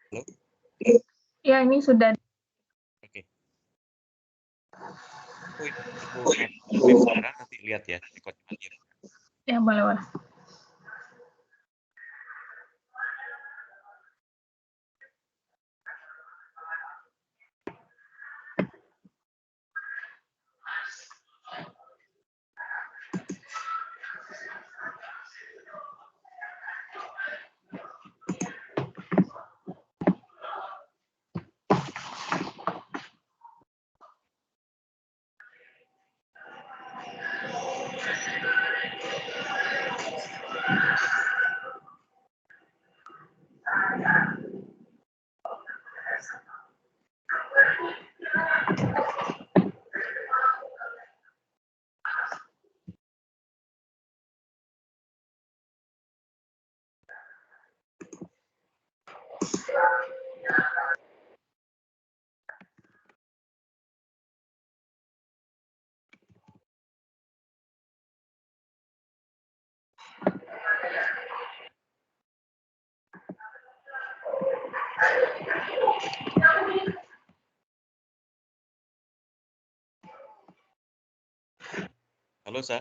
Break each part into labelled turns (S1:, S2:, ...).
S1: Halo?
S2: Ya, ini sudah.
S1: Oke. Aku live sekarang, nanti lihat ya rekodnya mati.
S2: Ya, boleh.
S1: Halo, Sa?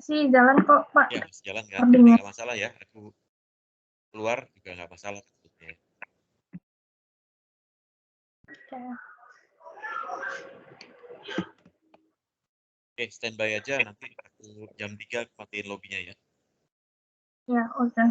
S2: Masih jalan kok, Pak.
S1: Ya, masih jalan kan?
S2: Recordingnya.
S1: Nggak masalah ya, aku keluar juga nggak masalah. Oke, standby aja, nanti aku jam 3 matiin lobbynya ya.
S2: Ya, oke.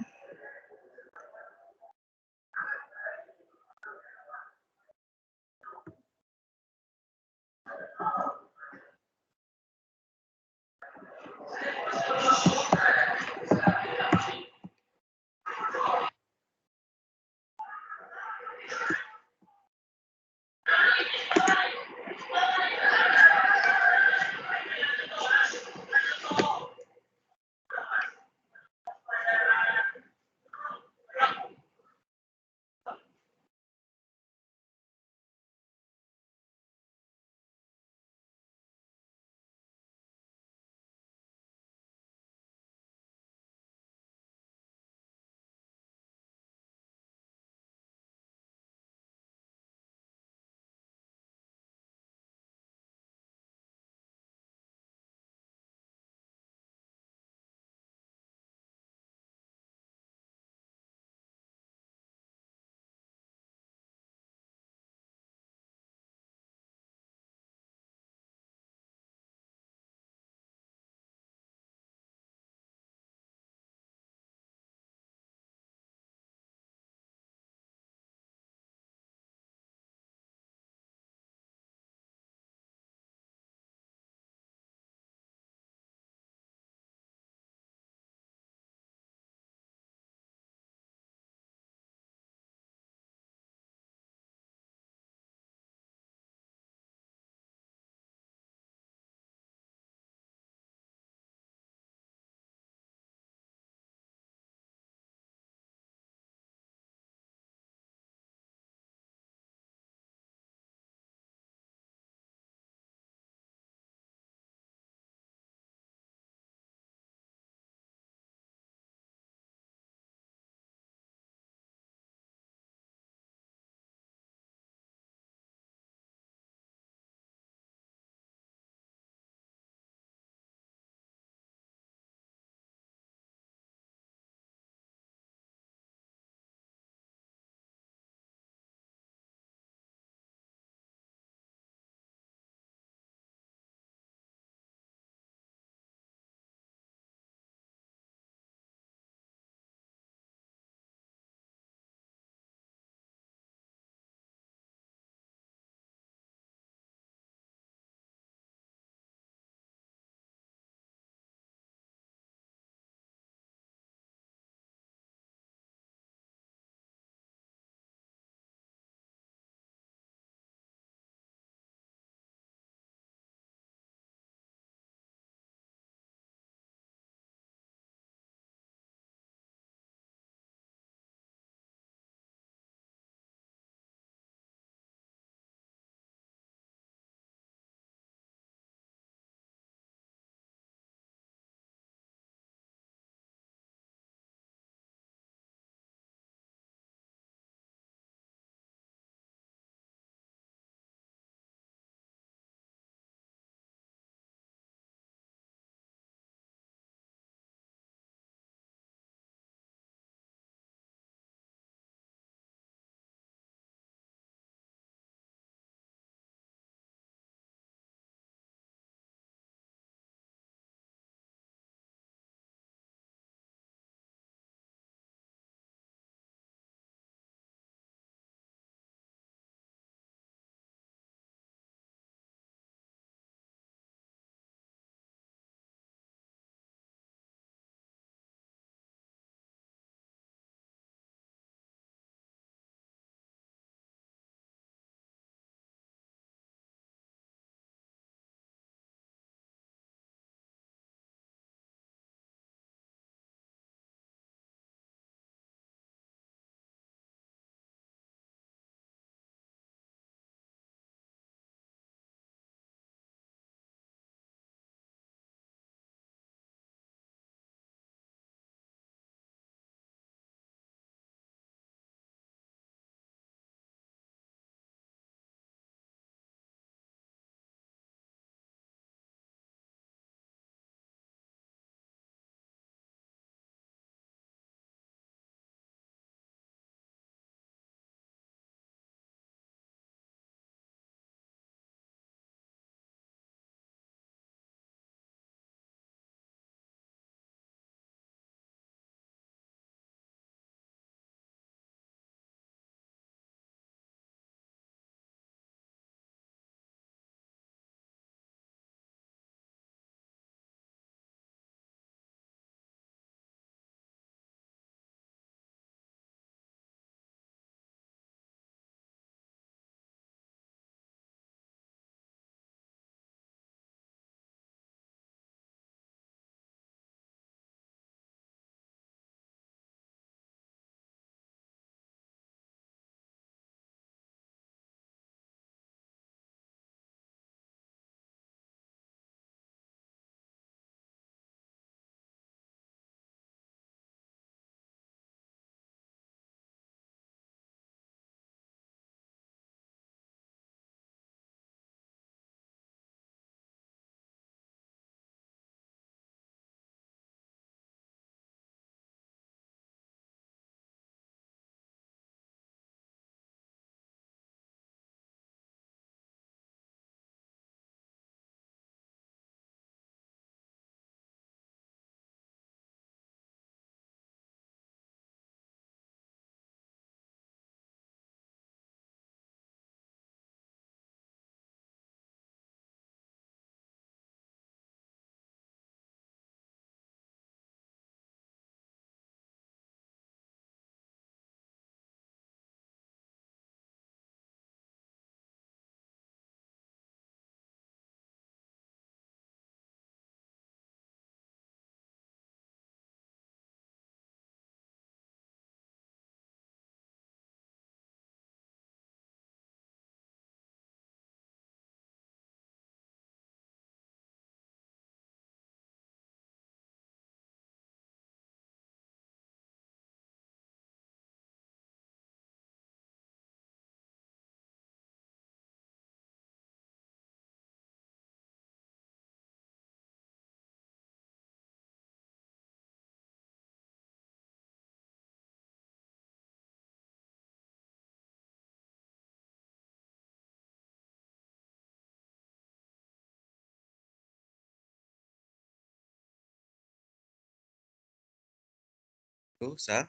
S1: Halo, Sa,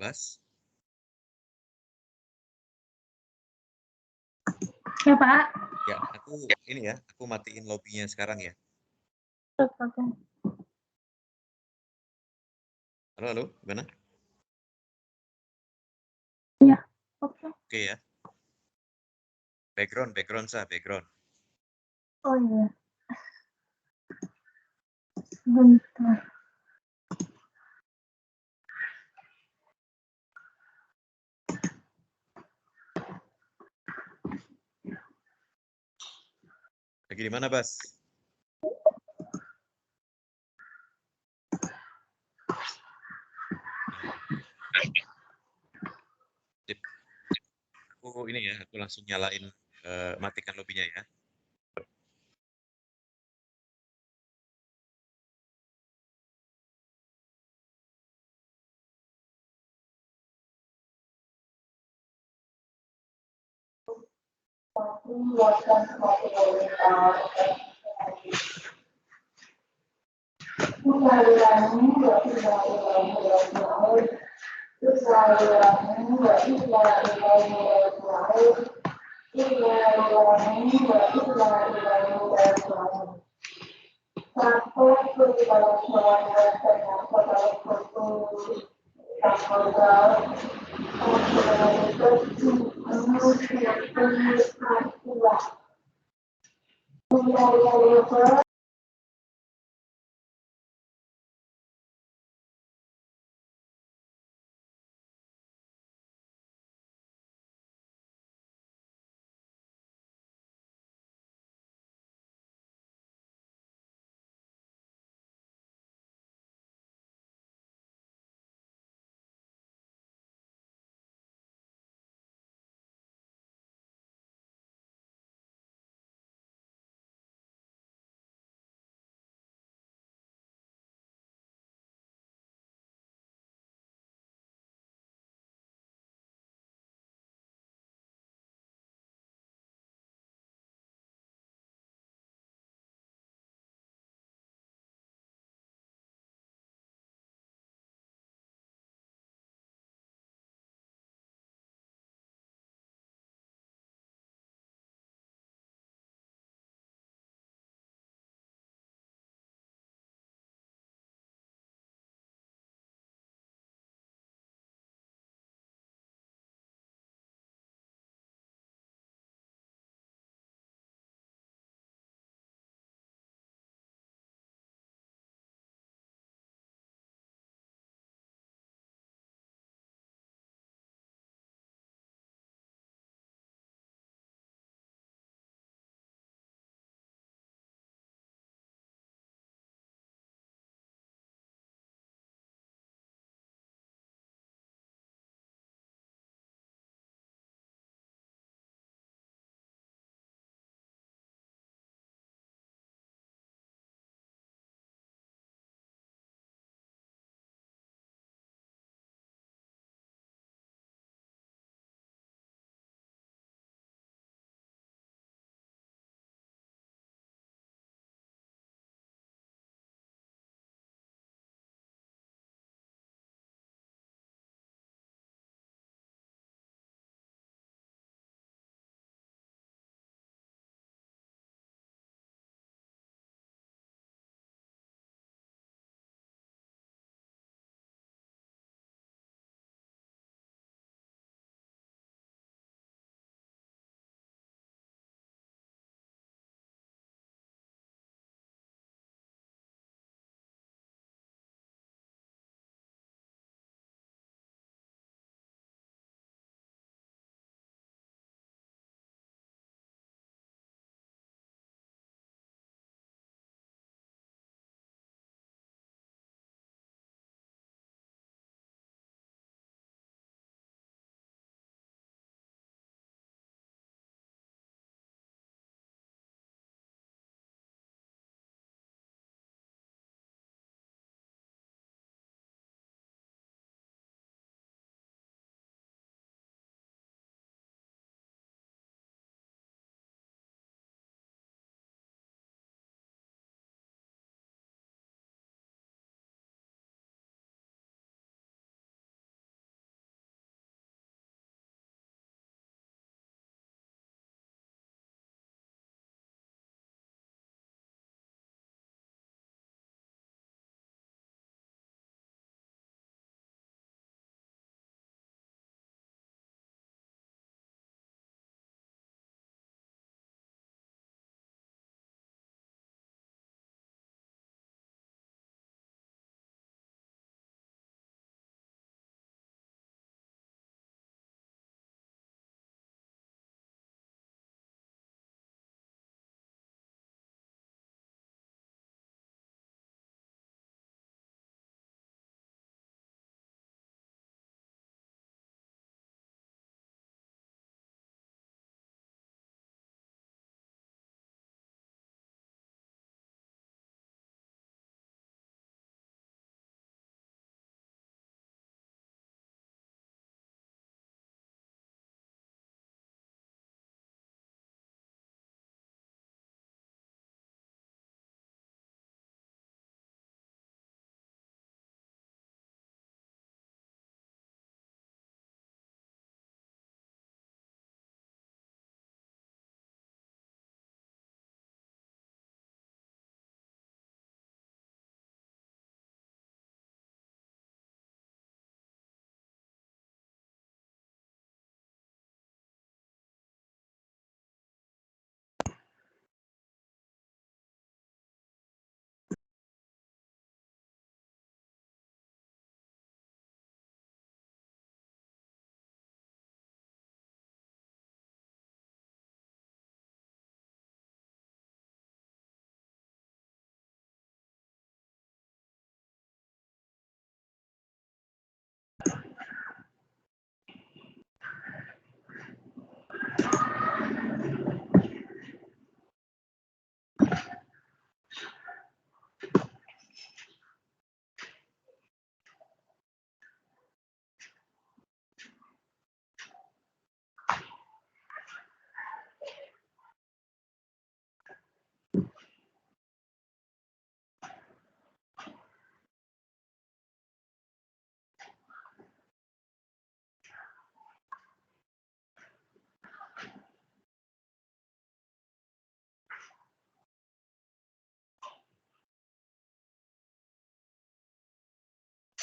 S1: Bas.
S2: Ya, Pak.
S1: Ya, aku matiin lobbynya sekarang ya.
S2: Oke.
S1: Halo, halo, gimana?
S2: Iya, oke.
S1: Oke ya. Background, Sa, background.
S2: Oh iya, bentar.
S1: Lagi di mana, Bas? Sip. Aku langsung nyalain, matikan lobbynya ya.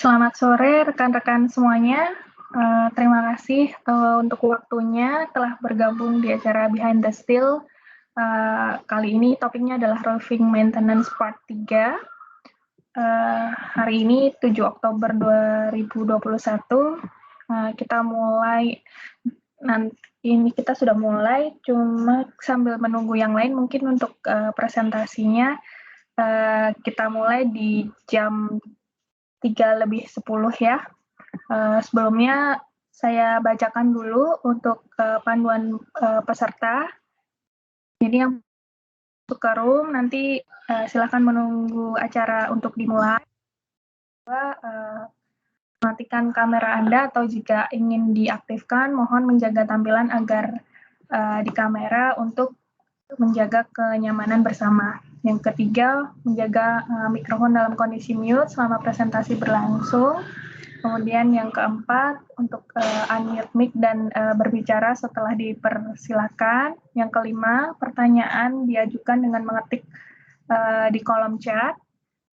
S2: Selamat sore rekan-rekan semuanya. Terima kasih untuk waktunya telah bergabung di acara Behind the Steel. Kali ini topiknya adalah roofing maintenance part 3. Hari ini 7 Oktober 2021. Kita mulai nanti ini kita sudah mulai, cuma sambil menunggu yang lain mungkin untuk presentasinya kita mulai di jam 3:10 ya. Sebelumnya saya bacakan dulu untuk panduan peserta. Jadi yang masuk ke room nanti silakan menunggu acara untuk dimulai. Matikan kamera Anda atau jika ingin diaktifkan, mohon menjaga tampilan agar di kamera untuk menjaga kenyamanan bersama. Yang ketiga, menjaga mikrofon dalam kondisi mute selama presentasi berlangsung. Kemudian yang keempat, untuk unmute mic dan berbicara setelah dipersilakan. Yang kelima, pertanyaan diajukan dengan mengetik di kolom chat.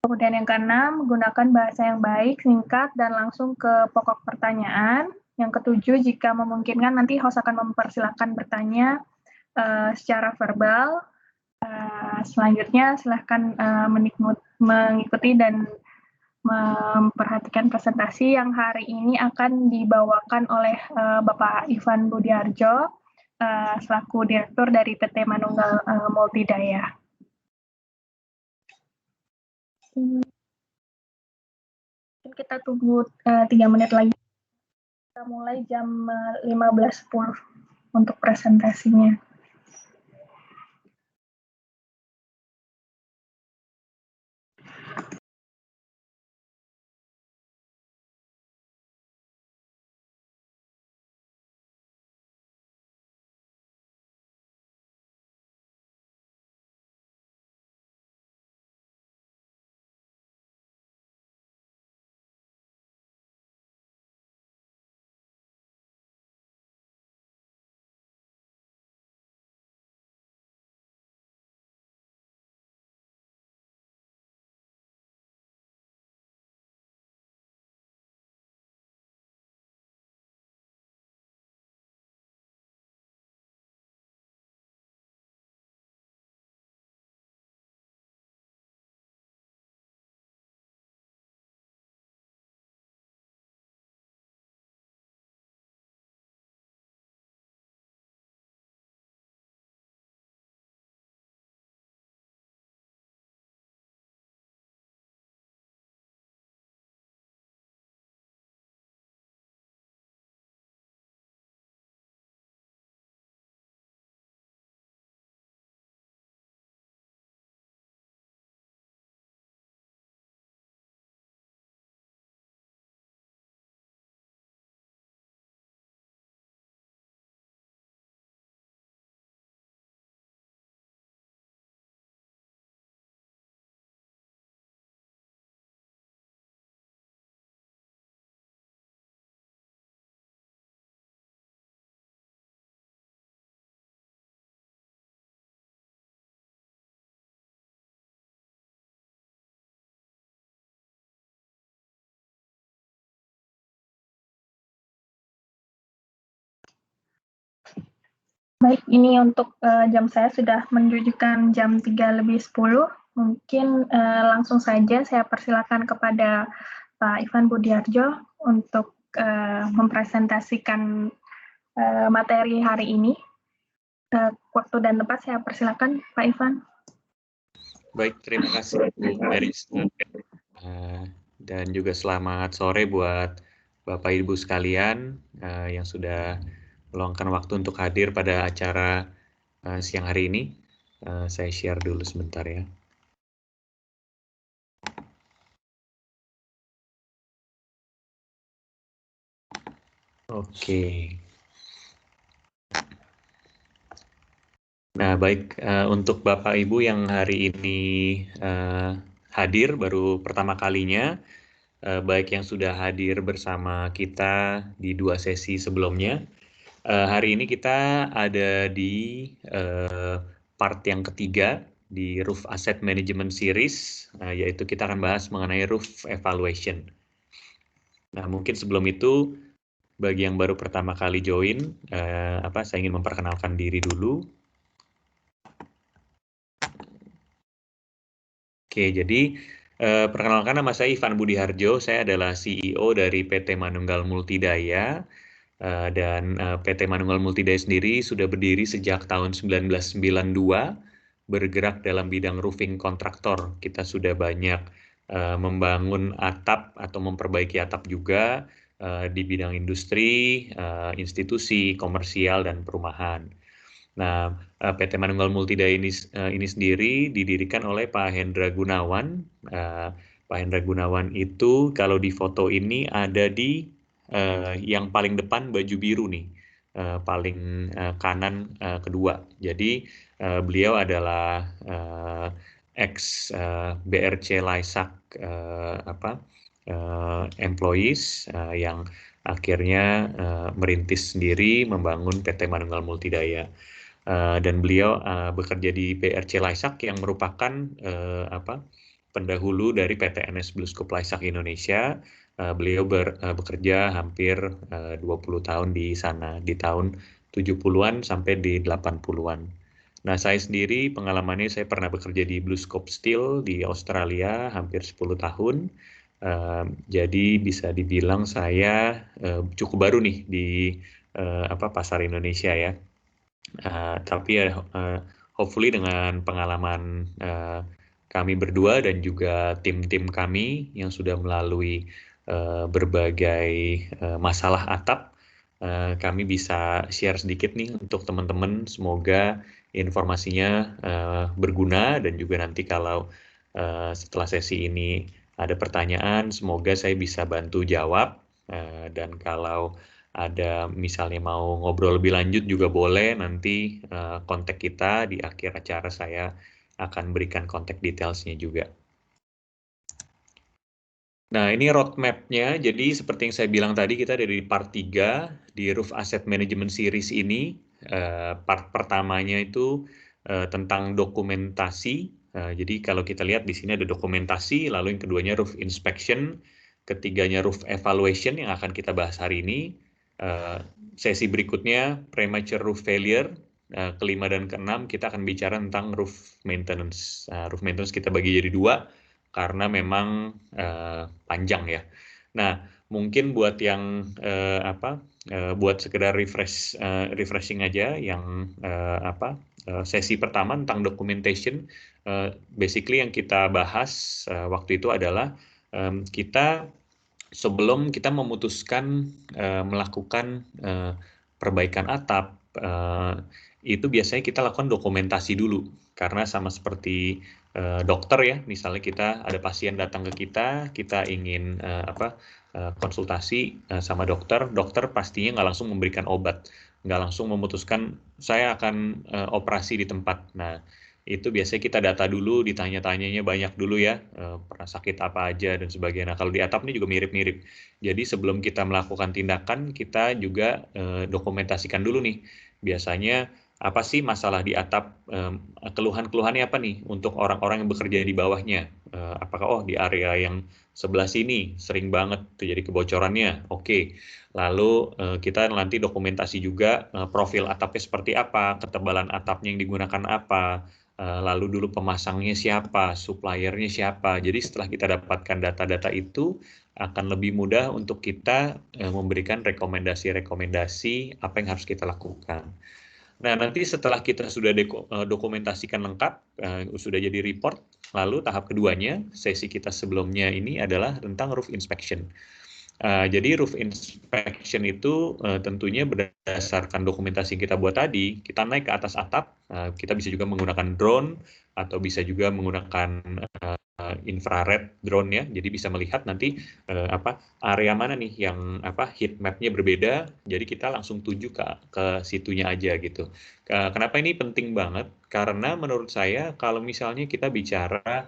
S2: Kemudian yang keenam, gunakan bahasa yang baik, singkat, dan langsung ke pokok pertanyaan. Yang ketujuh, jika memungkinkan nanti host akan mempersilakan bertanya secara verbal. Selanjutnya silahkan mengikuti dan memperhatikan presentasi yang hari ini akan dibawakan oleh Bapak Ivan Budiarjo selaku Direktur dari TT Manunggal Multidaya. Kita tunggu 3 menit lagi. Kita mulai jam 15.10 untuk presentasinya. Baik, ini untuk jam saya sudah menunjukkan jam 3:10. Mungkin langsung saja saya persilakan kepada Pak Ivan Budiarjo untuk mempresentasikan materi hari ini. Waktu dan tempat saya persilakan Pak Ivan.
S1: Baik, terima kasih Bu Eris. Dan juga selamat sore buat Bapak Ibu sekalian yang sudah meluangkan waktu untuk hadir pada acara siang hari ini. Saya share dulu sebentar ya. Oke. Nah, baik, untuk Bapak Ibu yang hari ini hadir baru pertama kalinya, baik yang sudah hadir bersama kita di 2 sesi sebelumnya, hari ini kita ada di part yang ketiga di Roof Asset Management Series, yaitu kita akan bahas mengenai roof evaluation. Nah, mungkin sebelum itu, bagi yang baru pertama kali join, saya ingin memperkenalkan diri dulu. Oke, jadi perkenalkan, nama saya Ivan Budi Harjo, saya adalah CEO dari PT Manunggal Multidaya, dan PT Manunggal Multidaya sendiri sudah berdiri sejak tahun 1992, bergerak dalam bidang roofing kontraktor. Kita sudah banyak membangun atap atau memperbaiki atap juga di bidang industri, institusi, komersial, dan perumahan. Nah, PT Manunggal Multidaya ini sendiri didirikan oleh Pak Hendra Gunawan. Pak Hendra Gunawan itu kalau di foto ini ada di yang paling depan baju biru nih, paling kanan kedua. Jadi beliau adalah ex BRC Laisak employees yang akhirnya merintis sendiri membangun PT Manunggal Multidaya. Dan beliau bekerja di BRC Laisak yang merupakan pendahulu dari PTNS BlueScope Laisak Indonesia. Beliau bekerja hampir 20 tahun di sana, di tahun 70-an sampai di 80-an. Nah, saya sendiri pengalamannya, saya pernah bekerja di BlueScope Steel di Australia hampir 10 tahun. Jadi bisa dibilang saya cukup baru nih di pasar Indonesia ya. Tapi ya hopefully dengan pengalaman kami berdua dan juga tim-tim kami yang sudah melalui berbagai masalah atap, kami bisa share sedikit nih untuk teman-teman. Semoga informasinya berguna, dan juga nanti kalau setelah sesi ini ada pertanyaan, semoga saya bisa bantu jawab. Dan kalau ada misalnya mau ngobrol lebih lanjut juga boleh, nanti kontak kita di akhir acara, saya akan berikan kontak detailsnya juga. Nah, ini roadmap-nya. Jadi seperti yang saya bilang tadi, kita ada di part 3 di Roof Asset Management Series ini. Part pertamanya itu tentang dokumentasi. Jadi kalau kita lihat di sini ada dokumentasi, lalu yang keduanya roof inspection, ketiganya roof evaluation yang akan kita bahas hari ini. Sesi berikutnya premature roof failure, kelima dan keenam kita akan bicara tentang roof maintenance. Roof maintenance kita bagi jadi 2 karena memang panjang ya. Nah, mungkin buat yang buat sekedar refreshing aja, yang sesi pertama tentang documentation, basically yang kita bahas waktu itu adalah kita sebelum kita memutuskan melakukan perbaikan atap, itu biasanya kita lakukan dokumentasi dulu, karena sama seperti dokter ya, misalnya kita ada pasien datang ke kita ingin konsultasi sama dokter, dokter pastinya nggak langsung memberikan obat, nggak langsung memutuskan saya akan operasi di tempat. Nah, itu biasanya kita data dulu, ditanya-tanyanya banyak dulu ya, pernah sakit apa aja dan sebagainya. Nah, kalau di atap ini juga mirip-mirip. Jadi sebelum kita melakukan tindakan, kita juga dokumentasikan dulu nih. Biasanya apa sih masalah di atap, keluhan-keluhannya apa nih untuk orang-orang yang bekerja di bawahnya. Apakah di area yang sebelah sini sering banget terjadi kebocorannya. Oke. Lalu kita nanti dokumentasi juga profil atapnya seperti apa, ketebalan atapnya yang digunakan apa, lalu dulu pemasangnya siapa, suppliernya siapa. Jadi setelah kita dapatkan data-data itu, akan lebih mudah untuk kita memberikan rekomendasi-rekomendasi apa yang harus kita lakukan. Nah, nanti setelah kita sudah dokumentasikan lengkap, sudah jadi report, lalu tahap keduanya, sesi kita sebelumnya ini adalah tentang roof inspection. Jadi roof inspection itu tentunya berdasarkan dokumentasi yang kita buat tadi, kita naik ke atas atap, kita bisa juga menggunakan drone, atau bisa juga menggunakan infrared drone ya, jadi bisa melihat nanti area mana nih yang heat map-nya berbeda, jadi kita langsung tuju ke situnya aja gitu. Kenapa ini penting banget? Karena menurut saya kalau misalnya kita bicara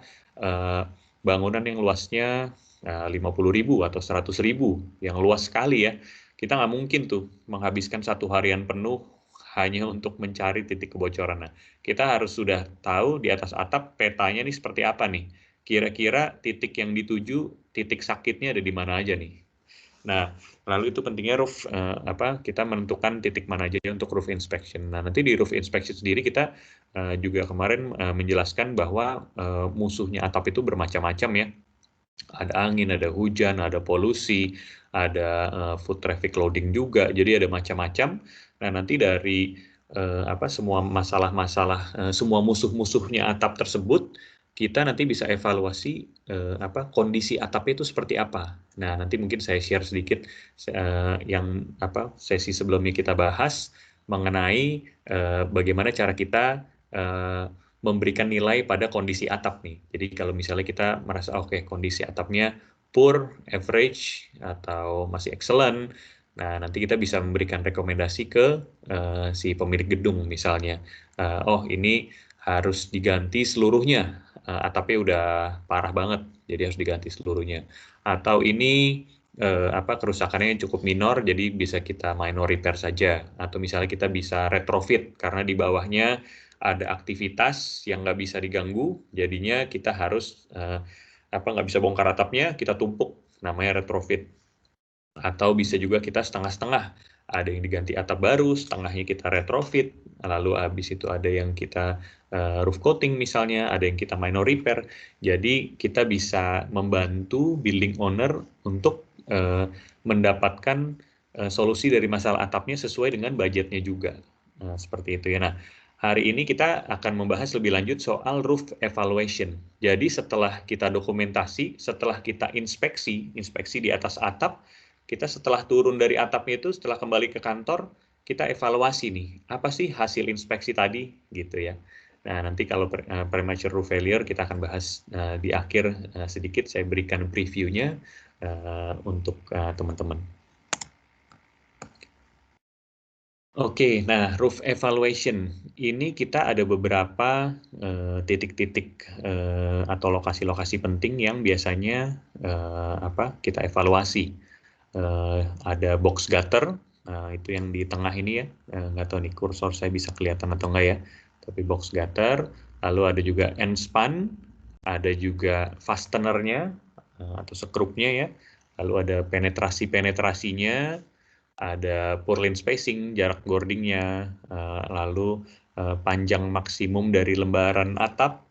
S1: bangunan yang luasnya 50.000 atau 100.000, yang luas sekali ya, kita nggak mungkin tuh menghabiskan 1 harian penuh hanya untuk mencari titik kebocoran. Nah, kita harus sudah tahu di atas atap petanya nih seperti apa nih. Kira-kira titik yang dituju, titik sakitnya ada di mana aja nih. Nah, lalu itu pentingnya roof kita menentukan titik mana aja untuk roof inspection. Nah, nanti di roof inspection sendiri kita juga kemarin menjelaskan bahwa musuhnya atap itu bermacam-macam ya. Ada angin, ada hujan, ada polusi, ada foot traffic loading juga. Jadi ada macam-macam. Nah, nanti dari semua masalah-masalah, semua musuh-musuhnya atap tersebut, kita nanti bisa evaluasi kondisi atapnya itu seperti apa. Nah, nanti mungkin saya share sedikit yang sesi sebelumnya kita bahas mengenai bagaimana cara kita memberikan nilai pada kondisi atap nih. Jadi kalau misalnya kita merasa oke, kondisi atapnya poor, average, atau masih excellent, nah nanti kita bisa memberikan rekomendasi ke si pemilik gedung misalnya. Oh ini harus diganti seluruhnya, atapnya udah parah banget, jadi harus diganti seluruhnya. Atau ini kerusakannya cukup minor, jadi bisa kita minor repair saja. Atau misalnya kita bisa retrofit karena di bawahnya ada aktivitas yang nggak bisa diganggu, jadinya kita harus nggak bisa bongkar atapnya, kita tumpuk, namanya retrofit. Atau bisa juga kita setengah-setengah, ada yang diganti atap baru, setengahnya kita retrofit, lalu habis itu ada yang kita roof coating misalnya, ada yang kita minor repair. Jadi kita bisa membantu building owner untuk mendapatkan solusi dari masalah atapnya sesuai dengan budgetnya juga. Seperti itu ya. Nah, hari ini kita akan membahas lebih lanjut soal roof evaluation. Jadi setelah kita dokumentasi, setelah kita inspeksi di atas atap, kita setelah turun dari atapnya itu, setelah kembali ke kantor, kita evaluasi nih, apa sih hasil inspeksi tadi, gitu ya. Nah, nanti kalau premature roof failure kita akan bahas di akhir sedikit, saya berikan previewnya untuk teman-teman. Oke, nah roof evaluation ini kita ada beberapa titik-titik atau lokasi-lokasi penting yang biasanya kita evaluasi. Ada box gutter, itu yang di tengah ini ya, nggak tahu nih kursor saya bisa kelihatan atau enggak ya, tapi box gutter, lalu ada juga end span, ada juga fastenernya atau skrupnya ya, lalu ada penetrasinya, ada purlin spacing, jarak boardingnya, lalu panjang maksimum dari lembaran atap,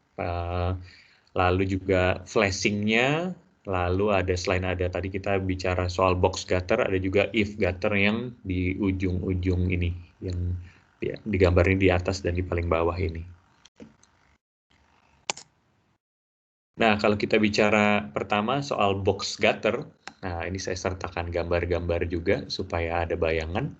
S1: lalu juga flashingnya, lalu ada selain ada tadi kita bicara soal box gutter, ada juga eave gutter yang di ujung-ujung ini, yang ya, digambarin di atas dan di paling bawah ini. Nah, kalau kita bicara pertama soal box gutter, nah ini saya sertakan gambar-gambar juga supaya ada bayangan.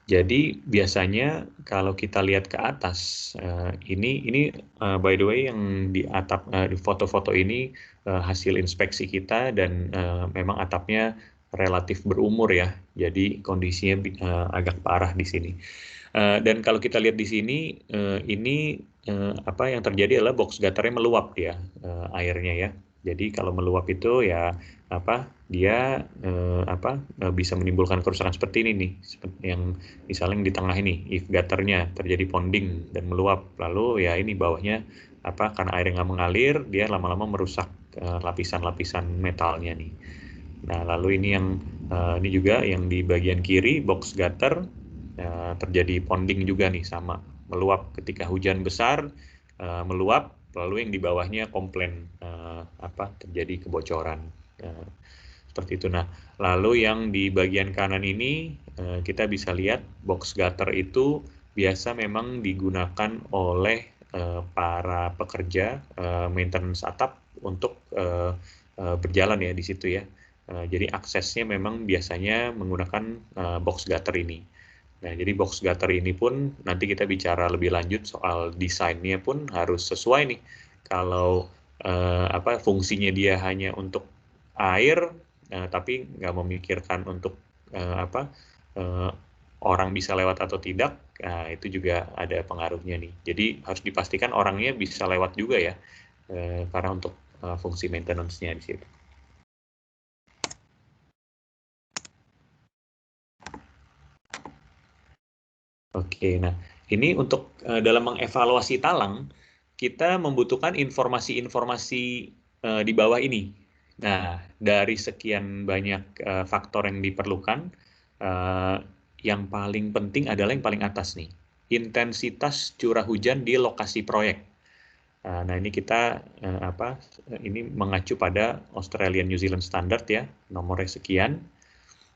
S1: Jadi biasanya kalau kita lihat ke atas, ini by the way yang di atap di foto-foto ini hasil inspeksi kita dan memang atapnya relatif berumur ya, jadi kondisinya agak parah di sini. Dan kalau kita lihat di sini, ini apa yang terjadi adalah box gutternya meluap ya, airnya ya. Jadi kalau meluap itu ya dia bisa menimbulkan kerusakan seperti ini nih, seperti yang misalnya yang di tengah ini, if gutternya terjadi ponding dan meluap, lalu ya ini bawahnya karena air nggak mengalir, dia lama-lama merusak lapisan-lapisan metalnya nih. Nah lalu ini juga yang di bagian kiri box gutter terjadi ponding juga nih, sama meluap ketika hujan besar, meluap, lalu yang di bawahnya komplain terjadi kebocoran seperti itu. Nah lalu yang di bagian kanan ini kita bisa lihat box gutter itu biasa memang digunakan oleh para pekerja maintenance atap untuk berjalan ya di situ ya. Jadi aksesnya memang biasanya menggunakan box gutter ini. Nah, jadi box gutter ini pun nanti kita bicara lebih lanjut soal desainnya pun harus sesuai nih. Kalau fungsinya dia hanya untuk air, tapi nggak memikirkan untuk orang bisa lewat atau tidak, itu juga ada pengaruhnya nih. Jadi harus dipastikan orangnya bisa lewat juga ya, karena untuk fungsi maintenance-nya di situ. Oke, nah ini untuk dalam mengevaluasi talang, kita membutuhkan informasi-informasi di bawah ini. Nah, dari sekian banyak faktor yang diperlukan, yang paling penting adalah yang paling atas nih, intensitas curah hujan di lokasi proyek. Nah, ini kita ini mengacu pada Australian New Zealand Standard ya, nomornya sekian.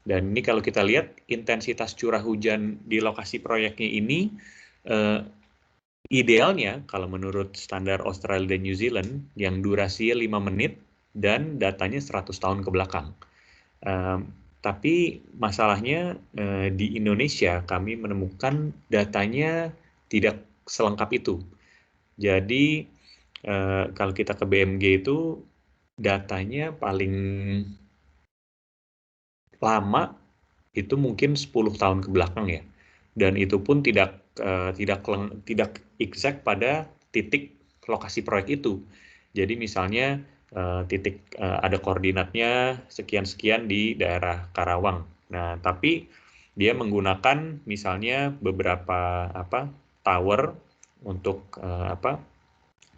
S1: Dan ini kalau kita lihat intensitas curah hujan di lokasi proyeknya ini idealnya kalau menurut standar Australia dan New Zealand yang durasinya 5 menit dan datanya 100 tahun ke belakang. Tapi masalahnya di Indonesia kami menemukan datanya tidak selengkap itu. Jadi kalau kita ke BMG itu datanya paling lama itu mungkin 10 tahun ke belakang ya. Dan itu pun tidak exact pada titik lokasi proyek itu. Jadi misalnya ada koordinatnya sekian-sekian di daerah Karawang. Nah, tapi dia menggunakan misalnya beberapa tower untuk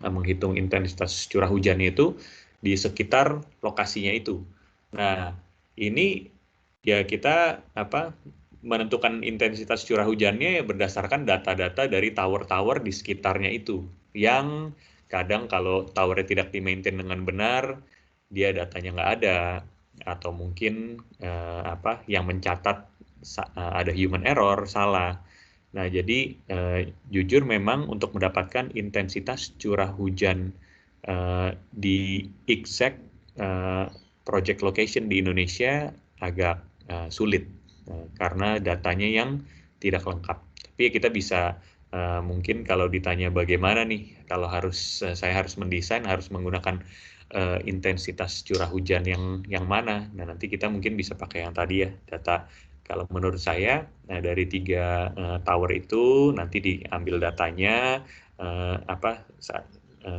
S1: menghitung intensitas curah hujannya itu di sekitar lokasinya itu. Nah, ini ya kita menentukan intensitas curah hujannya ya berdasarkan data-data dari tower-tower di sekitarnya itu. Yang kadang kalau towernya tidak di-maintain dengan benar, dia datanya nggak ada, atau mungkin yang mencatat ada human error, salah. Nah, jadi jujur memang untuk mendapatkan intensitas curah hujan di exact project location di Indonesia agak sulit karena datanya yang tidak lengkap. Tapi kita bisa mungkin kalau ditanya bagaimana nih kalau saya harus mendesain harus menggunakan intensitas curah hujan yang mana. Nah, nanti kita mungkin bisa pakai yang tadi ya, data. Kalau menurut saya dari 3 tower itu nanti diambil datanya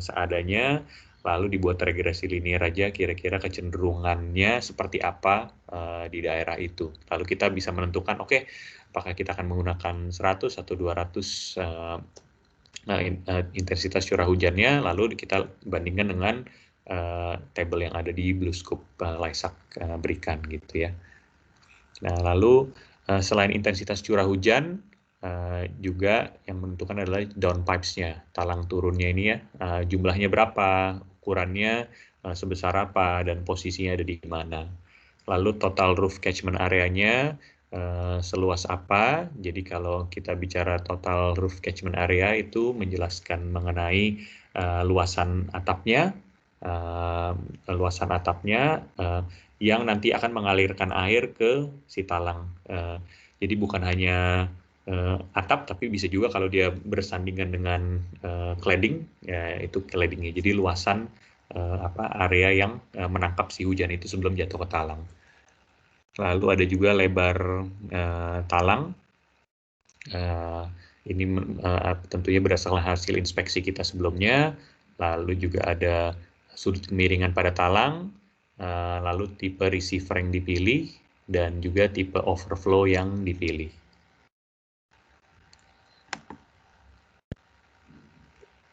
S1: seadanya, lalu dibuat regresi linear aja kira-kira kecenderungannya seperti apa di daerah itu. Lalu kita bisa menentukan oke, apakah kita akan menggunakan 100 atau 200 intensitas curah hujannya, lalu kita bandingkan dengan table yang ada di BlueScope Laisak berikan gitu ya. Nah, lalu selain intensitas curah hujan, juga yang menentukan adalah downpipes-nya, talang turunnya ini ya, jumlahnya berapa, ukurannya sebesar apa, dan posisinya ada di mana. Lalu total roof catchment area-nya seluas apa. Jadi kalau kita bicara total roof catchment area itu menjelaskan mengenai luasan atapnya, yang nanti akan mengalirkan air ke si talang. Jadi bukan hanya atap, tapi bisa juga kalau dia bersandingan dengan cladding, ya itu claddingnya. Jadi luasan area yang menangkap si hujan itu sebelum jatuh ke talang. Lalu ada juga lebar talang. Ini tentunya berdasarkan hasil inspeksi kita sebelumnya. Lalu juga ada sudut kemiringan pada talang, lalu tipe receiver yang dipilih, dan juga tipe overflow yang dipilih.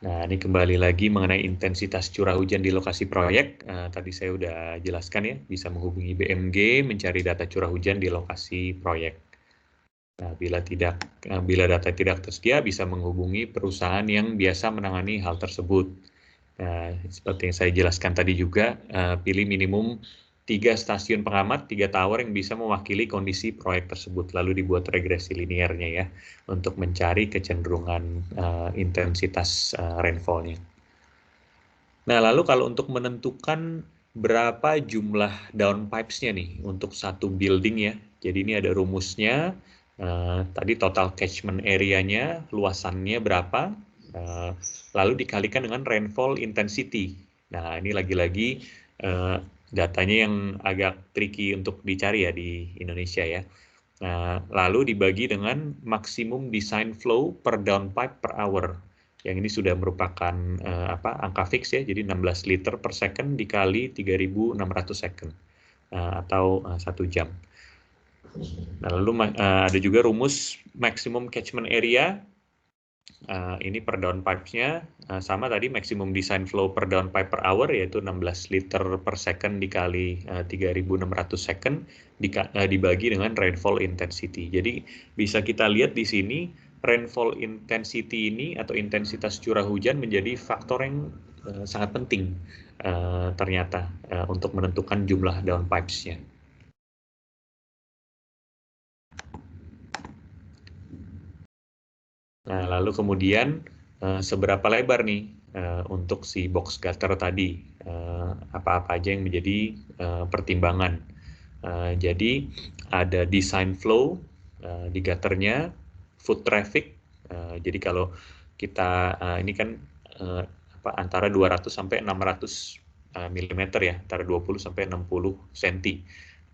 S1: Nah, ini kembali lagi mengenai intensitas curah hujan di lokasi proyek. Tadi saya udah jelaskan ya, bisa menghubungi BMG mencari data curah hujan di lokasi proyek. Nah, bila data tidak tersedia, bisa menghubungi perusahaan yang biasa menangani hal tersebut. Nah, seperti yang saya jelaskan tadi juga, pilih minimum 3 stasiun pengamat, 3 tower yang bisa mewakili kondisi proyek tersebut. Lalu dibuat regresi linearnya ya, untuk mencari kecenderungan intensitas rainfall-nya. Nah, lalu kalau untuk menentukan berapa jumlah downpipes-nya nih untuk satu building ya. Jadi ini ada rumusnya. Tadi total catchment area-nya, luasannya berapa, lalu dikalikan dengan rainfall intensity. Nah, ini lagi-lagi datanya yang agak tricky untuk dicari ya di Indonesia ya. Nah, lalu dibagi dengan maksimum design flow per downpipe per hour. Yang ini sudah merupakan angka fix ya, jadi 16 liter per second dikali 3.600 second atau 1 jam. Nah, lalu ada juga rumus maximum catchment area ini per downpipes-nya sama tadi maximum design flow per downpipe per hour yaitu 16 liter per second dikali 3.600 second dibagi dengan rainfall intensity. Jadi bisa kita lihat di sini rainfall intensity ini atau intensitas curah hujan menjadi faktor yang sangat penting ternyata untuk menentukan jumlah downpipes-nya. Nah, lalu kemudian seberapa lebar nih untuk si box gutter tadi, apa-apa aja yang menjadi pertimbangan. Jadi ada design flow di gutternya, foot traffic. Jadi kalau kita ini kan antara 200 sampai 600 mm ya, antara 20 sampai 60 cm.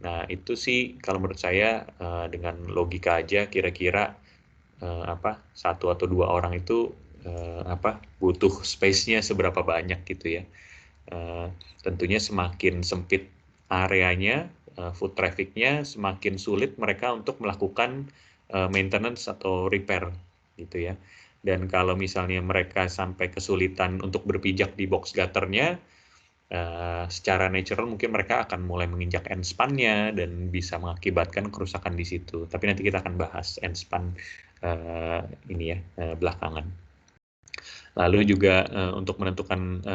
S1: Nah, itu sih kalau menurut saya dengan logika aja kira-kira satu atau dua orang itu butuh space-nya seberapa banyak gitu ya. Tentunya semakin sempit areanya, foot traffic-nya, semakin sulit mereka untuk melakukan maintenance atau repair gitu ya. Dan kalau misalnya mereka sampai kesulitan untuk berpijak di box gutternya, secara natural mungkin mereka akan mulai menginjak end span-nya dan bisa mengakibatkan kerusakan di situ. Tapi nanti kita akan bahas end span belakangan. Lalu juga untuk menentukan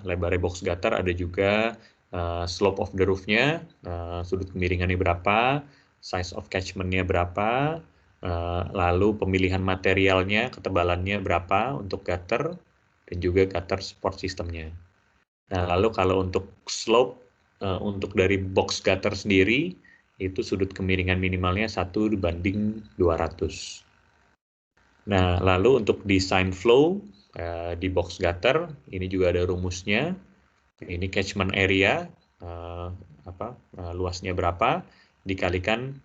S1: lebar box gutter ada juga slope of the roof-nya, sudut kemiringannya berapa, size of catchment-nya berapa, lalu pemilihan materialnya, ketebalannya berapa untuk gutter, dan juga gutter support system-nya. Nah, lalu kalau untuk slope, untuk dari box gutter sendiri, itu sudut kemiringan minimalnya 1:200. Nah, lalu untuk design flow di box gutter, ini juga ada rumusnya. Ini catchment area, luasnya berapa, dikalikan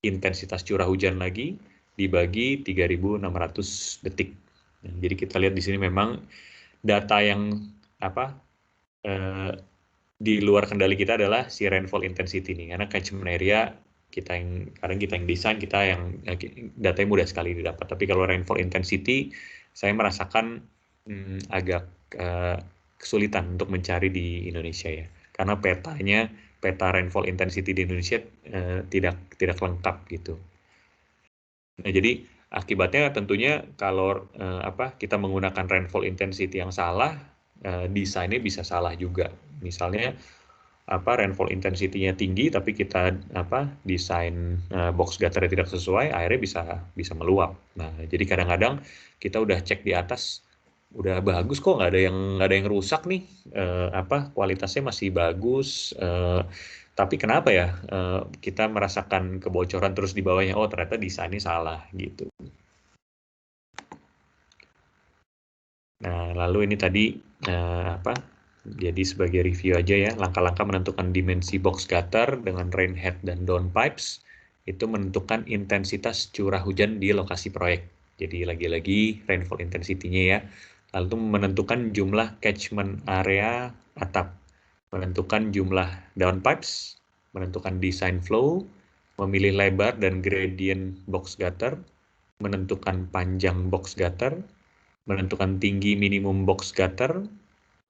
S1: intensitas curah hujan lagi, dibagi 3.600 detik. Nah, jadi kita lihat di sini memang data yang di luar kendali kita adalah si rainfall intensity nih, karena catchment area kadang kita yang desain, kita yang datanya mudah sekali didapat. Tapi kalau rainfall intensity, saya merasakan agak kesulitan untuk mencari di Indonesia ya, karena peta rainfall intensity di Indonesia tidak lengkap gitu. Nah, jadi akibatnya tentunya kalau kita menggunakan rainfall intensity yang salah, desainnya bisa salah juga. Misalnya rainfall intensity-nya tinggi tapi kita desain box gutternya tidak sesuai, airnya bisa meluap. Nah, jadi kadang-kadang kita udah cek di atas udah bagus kok, nggak ada yang rusak nih, kualitasnya masih bagus, tapi kenapa ya kita merasakan kebocoran terus di bawahnya, oh ternyata desainnya salah gitu. Nah, lalu ini tadi jadi sebagai review aja ya, langkah-langkah menentukan dimensi box gutter dengan rain head dan downpipes itu menentukan intensitas curah hujan di lokasi proyek. Jadi lagi-lagi rainfall intensity-nya ya. Lalu menentukan jumlah catchment area atap, menentukan jumlah downpipes, menentukan design flow, memilih lebar dan gradient box gutter, menentukan panjang box gutter, menentukan tinggi minimum box gutter,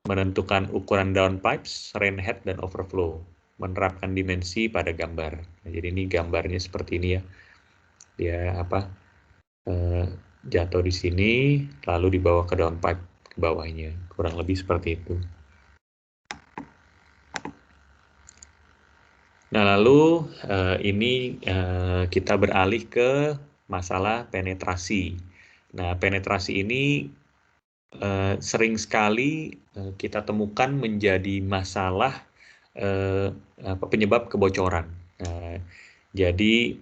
S1: menentukan ukuran downpipes, rain head, dan overflow, menerapkan dimensi pada gambar. Nah, jadi ini gambarnya seperti ini ya, dia jatuh di sini, lalu dibawa ke downpipe ke bawahnya, kurang lebih seperti itu. Nah, lalu ini kita beralih ke masalah penetrasi. Nah, penetrasi ini sering sekali kita temukan menjadi masalah penyebab kebocoran. Jadi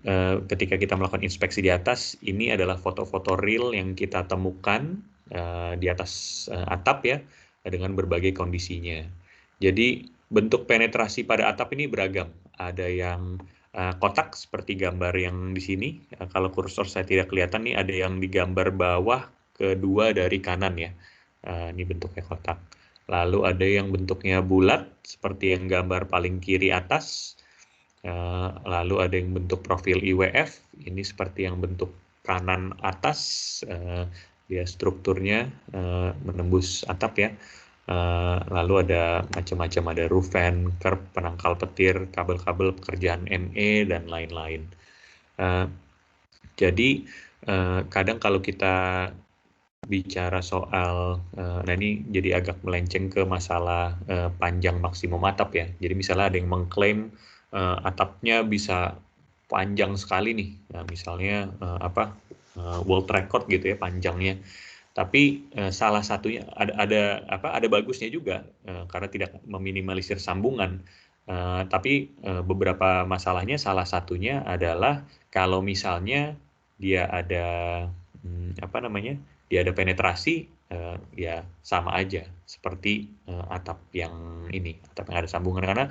S1: ketika kita melakukan inspeksi di atas, ini adalah foto-foto real yang kita temukan di atas atap ya, dengan berbagai kondisinya. Jadi bentuk penetrasi pada atap ini beragam. Ada yang kotak seperti gambar yang di sini. Kalau kursor saya tidak kelihatan nih, ada yang di gambar bawah kedua dari kanan ya. Ini bentuknya kotak. Lalu ada yang bentuknya bulat seperti yang gambar paling kiri atas. Lalu ada yang bentuk profil IWF. Ini seperti yang bentuk kanan atas. dia strukturnya menembus atap ya. Lalu ada macam-macam, ada roof fan, kerb, penangkal petir, kabel-kabel pekerjaan ME dan lain-lain. Jadi kadang kalau kita bicara soal, nah ini jadi agak melenceng ke masalah panjang maksimum atap ya. Jadi misalnya ada yang mengklaim atapnya bisa panjang sekali nih, nah, misalnya world record gitu ya panjangnya. Tapi salah satunya ada bagusnya juga karena tidak meminimalisir sambungan. Tapi beberapa masalahnya salah satunya adalah kalau misalnya dia ada dia ada penetrasi, ya sama aja seperti atap yang ada sambungan, karena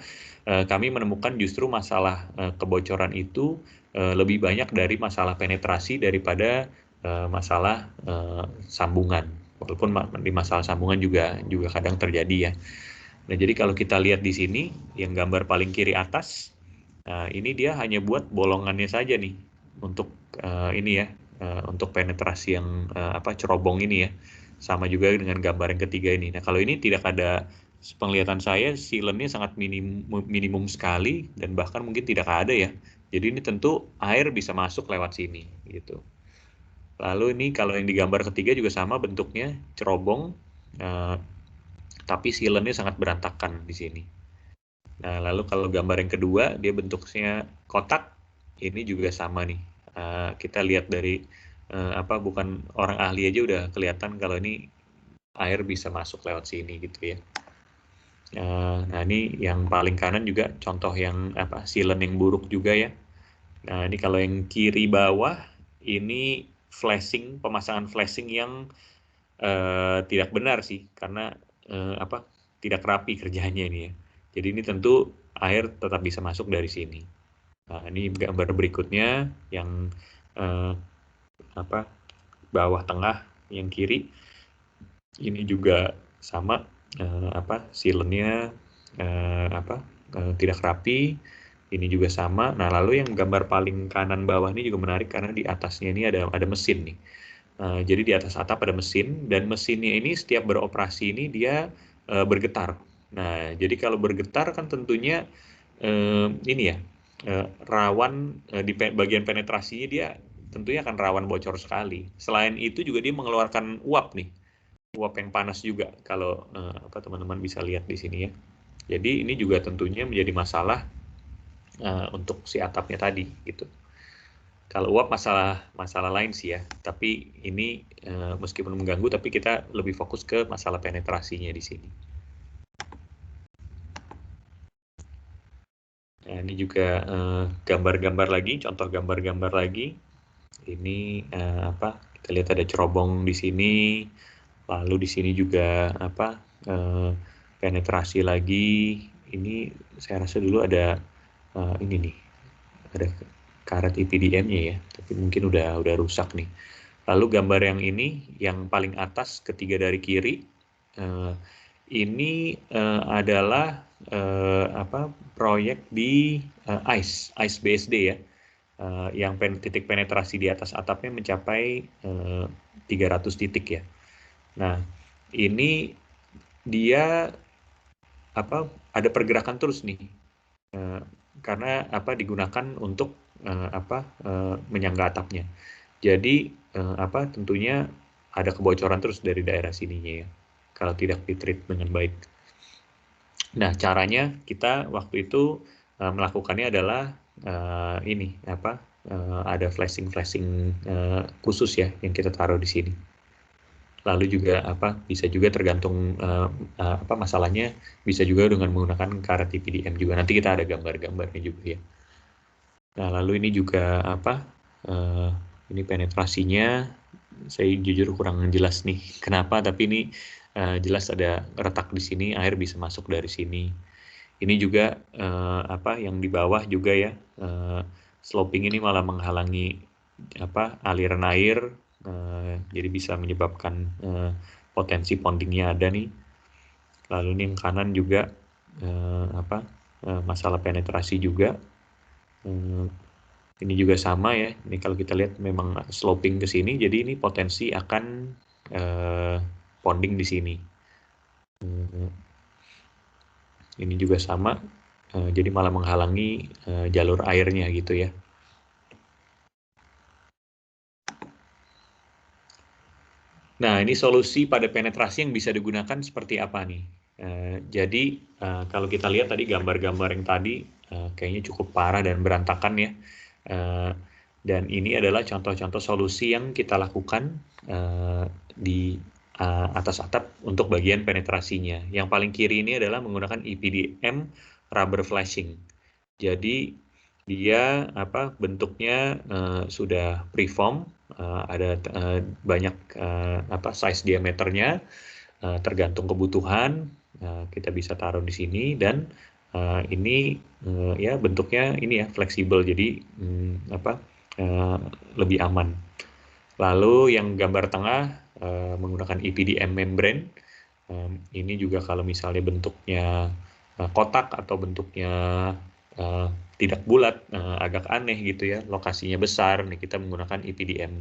S1: kami menemukan justru masalah kebocoran itu lebih banyak dari masalah penetrasi daripada masalah sambungan. Walaupun di masalah sambungan juga kadang terjadi ya. Nah, jadi kalau kita lihat di sini yang gambar paling kiri atas, ini dia hanya buat bolongannya saja nih untuk untuk penetrasi yang cerobong ini ya. Sama juga dengan gambar yang ketiga ini. Nah, kalau ini tidak ada, penglihatan saya sealant-nya sangat minimum sekali dan bahkan mungkin tidak ada ya. Jadi ini tentu air bisa masuk lewat sini gitu. Lalu ini kalau yang di gambar ketiga juga sama bentuknya, cerobong, tapi sealant-nya sangat berantakan di sini. Nah, lalu kalau gambar yang kedua, dia bentuknya kotak, ini juga sama nih. Kita lihat dari bukan orang ahli aja udah kelihatan kalau ini air bisa masuk lewat sini gitu ya. Nah, ini yang paling kanan juga contoh yang sealant yang buruk juga ya. Nah, ini kalau yang kiri bawah, ini pemasangan flashing yang tidak benar sih, karena tidak rapi kerjanya ini ya. Jadi ini tentu air tetap bisa masuk dari sini. Nah, ini gambar berikutnya yang bawah tengah yang kiri. Ini juga sama, sealant-nya tidak rapi. Ini juga sama. Nah, lalu yang gambar paling kanan bawah ini juga menarik karena di atasnya ini ada mesin nih. Jadi di atas atap ada mesin, dan mesinnya ini setiap beroperasi ini dia bergetar. Nah, jadi kalau bergetar kan tentunya rawan di bagian penetrasinya, dia tentunya akan rawan bocor sekali. Selain itu juga dia mengeluarkan uap nih, uap yang panas juga kalau teman-teman bisa lihat di sini ya. Jadi ini juga tentunya menjadi masalah untuk si atapnya tadi gitu. Kalau uap masalah lain sih ya, tapi ini meskipun mengganggu, tapi kita lebih fokus ke masalah penetrasinya di sini. Nah, ini juga gambar-gambar lagi, contoh gambar-gambar lagi. Ini kita lihat ada cerobong di sini, lalu di sini juga penetrasi lagi. Ini saya rasa dulu ada ini nih, ada karet IPDM-nya ya, tapi mungkin udah rusak nih. Lalu gambar yang ini, yang paling atas ketiga dari kiri, ini adalah proyek di ICE BSD ya, yang titik penetrasi di atas atapnya mencapai 300 titik ya. Nah, ini dia ada pergerakan terus nih, karena digunakan untuk menyangga atapnya. Jadi tentunya ada kebocoran terus dari daerah sininya ya, kalau tidak ditreat dengan baik. Nah, caranya kita waktu itu melakukannya adalah ada flashing khusus ya yang kita taruh di sini. Lalu juga bisa juga tergantung masalahnya, bisa juga dengan menggunakan karet IPDM juga. Nanti kita ada gambar-gambarnya juga ya. Nah, lalu ini juga ini penetrasinya, saya jujur kurang jelas nih kenapa, tapi ini jelas ada retak di sini, air bisa masuk dari sini. Ini juga yang di bawah juga ya, sloping ini malah menghalangi aliran air, jadi bisa menyebabkan potensi pondingnya ada nih. Lalu ini yang kanan juga masalah penetrasi juga. Ini juga sama ya, ini kalau kita lihat memang sloping ke sini, jadi ini potensi akan ponding di sini. Ini juga sama, jadi malah menghalangi jalur airnya gitu ya. Nah, ini solusi pada penetrasi yang bisa digunakan seperti apa nih? Jadi, kalau kita lihat tadi gambar-gambar yang tadi, kayaknya cukup parah dan berantakan ya. Dan ini adalah contoh-contoh solusi yang kita lakukan di atas atap untuk bagian penetrasinya. Yang paling kiri ini adalah menggunakan EPDM rubber flashing. Jadi dia bentuknya sudah preform, ada banyak size diameternya, tergantung kebutuhan, kita bisa taruh di sini, dan ini ya bentuknya ini ya fleksibel, jadi lebih aman. Lalu yang gambar tengah menggunakan EPDM membrane. Ini juga kalau misalnya bentuknya kotak atau bentuknya tidak bulat, agak aneh gitu ya, lokasinya besar, nih kita menggunakan EPDM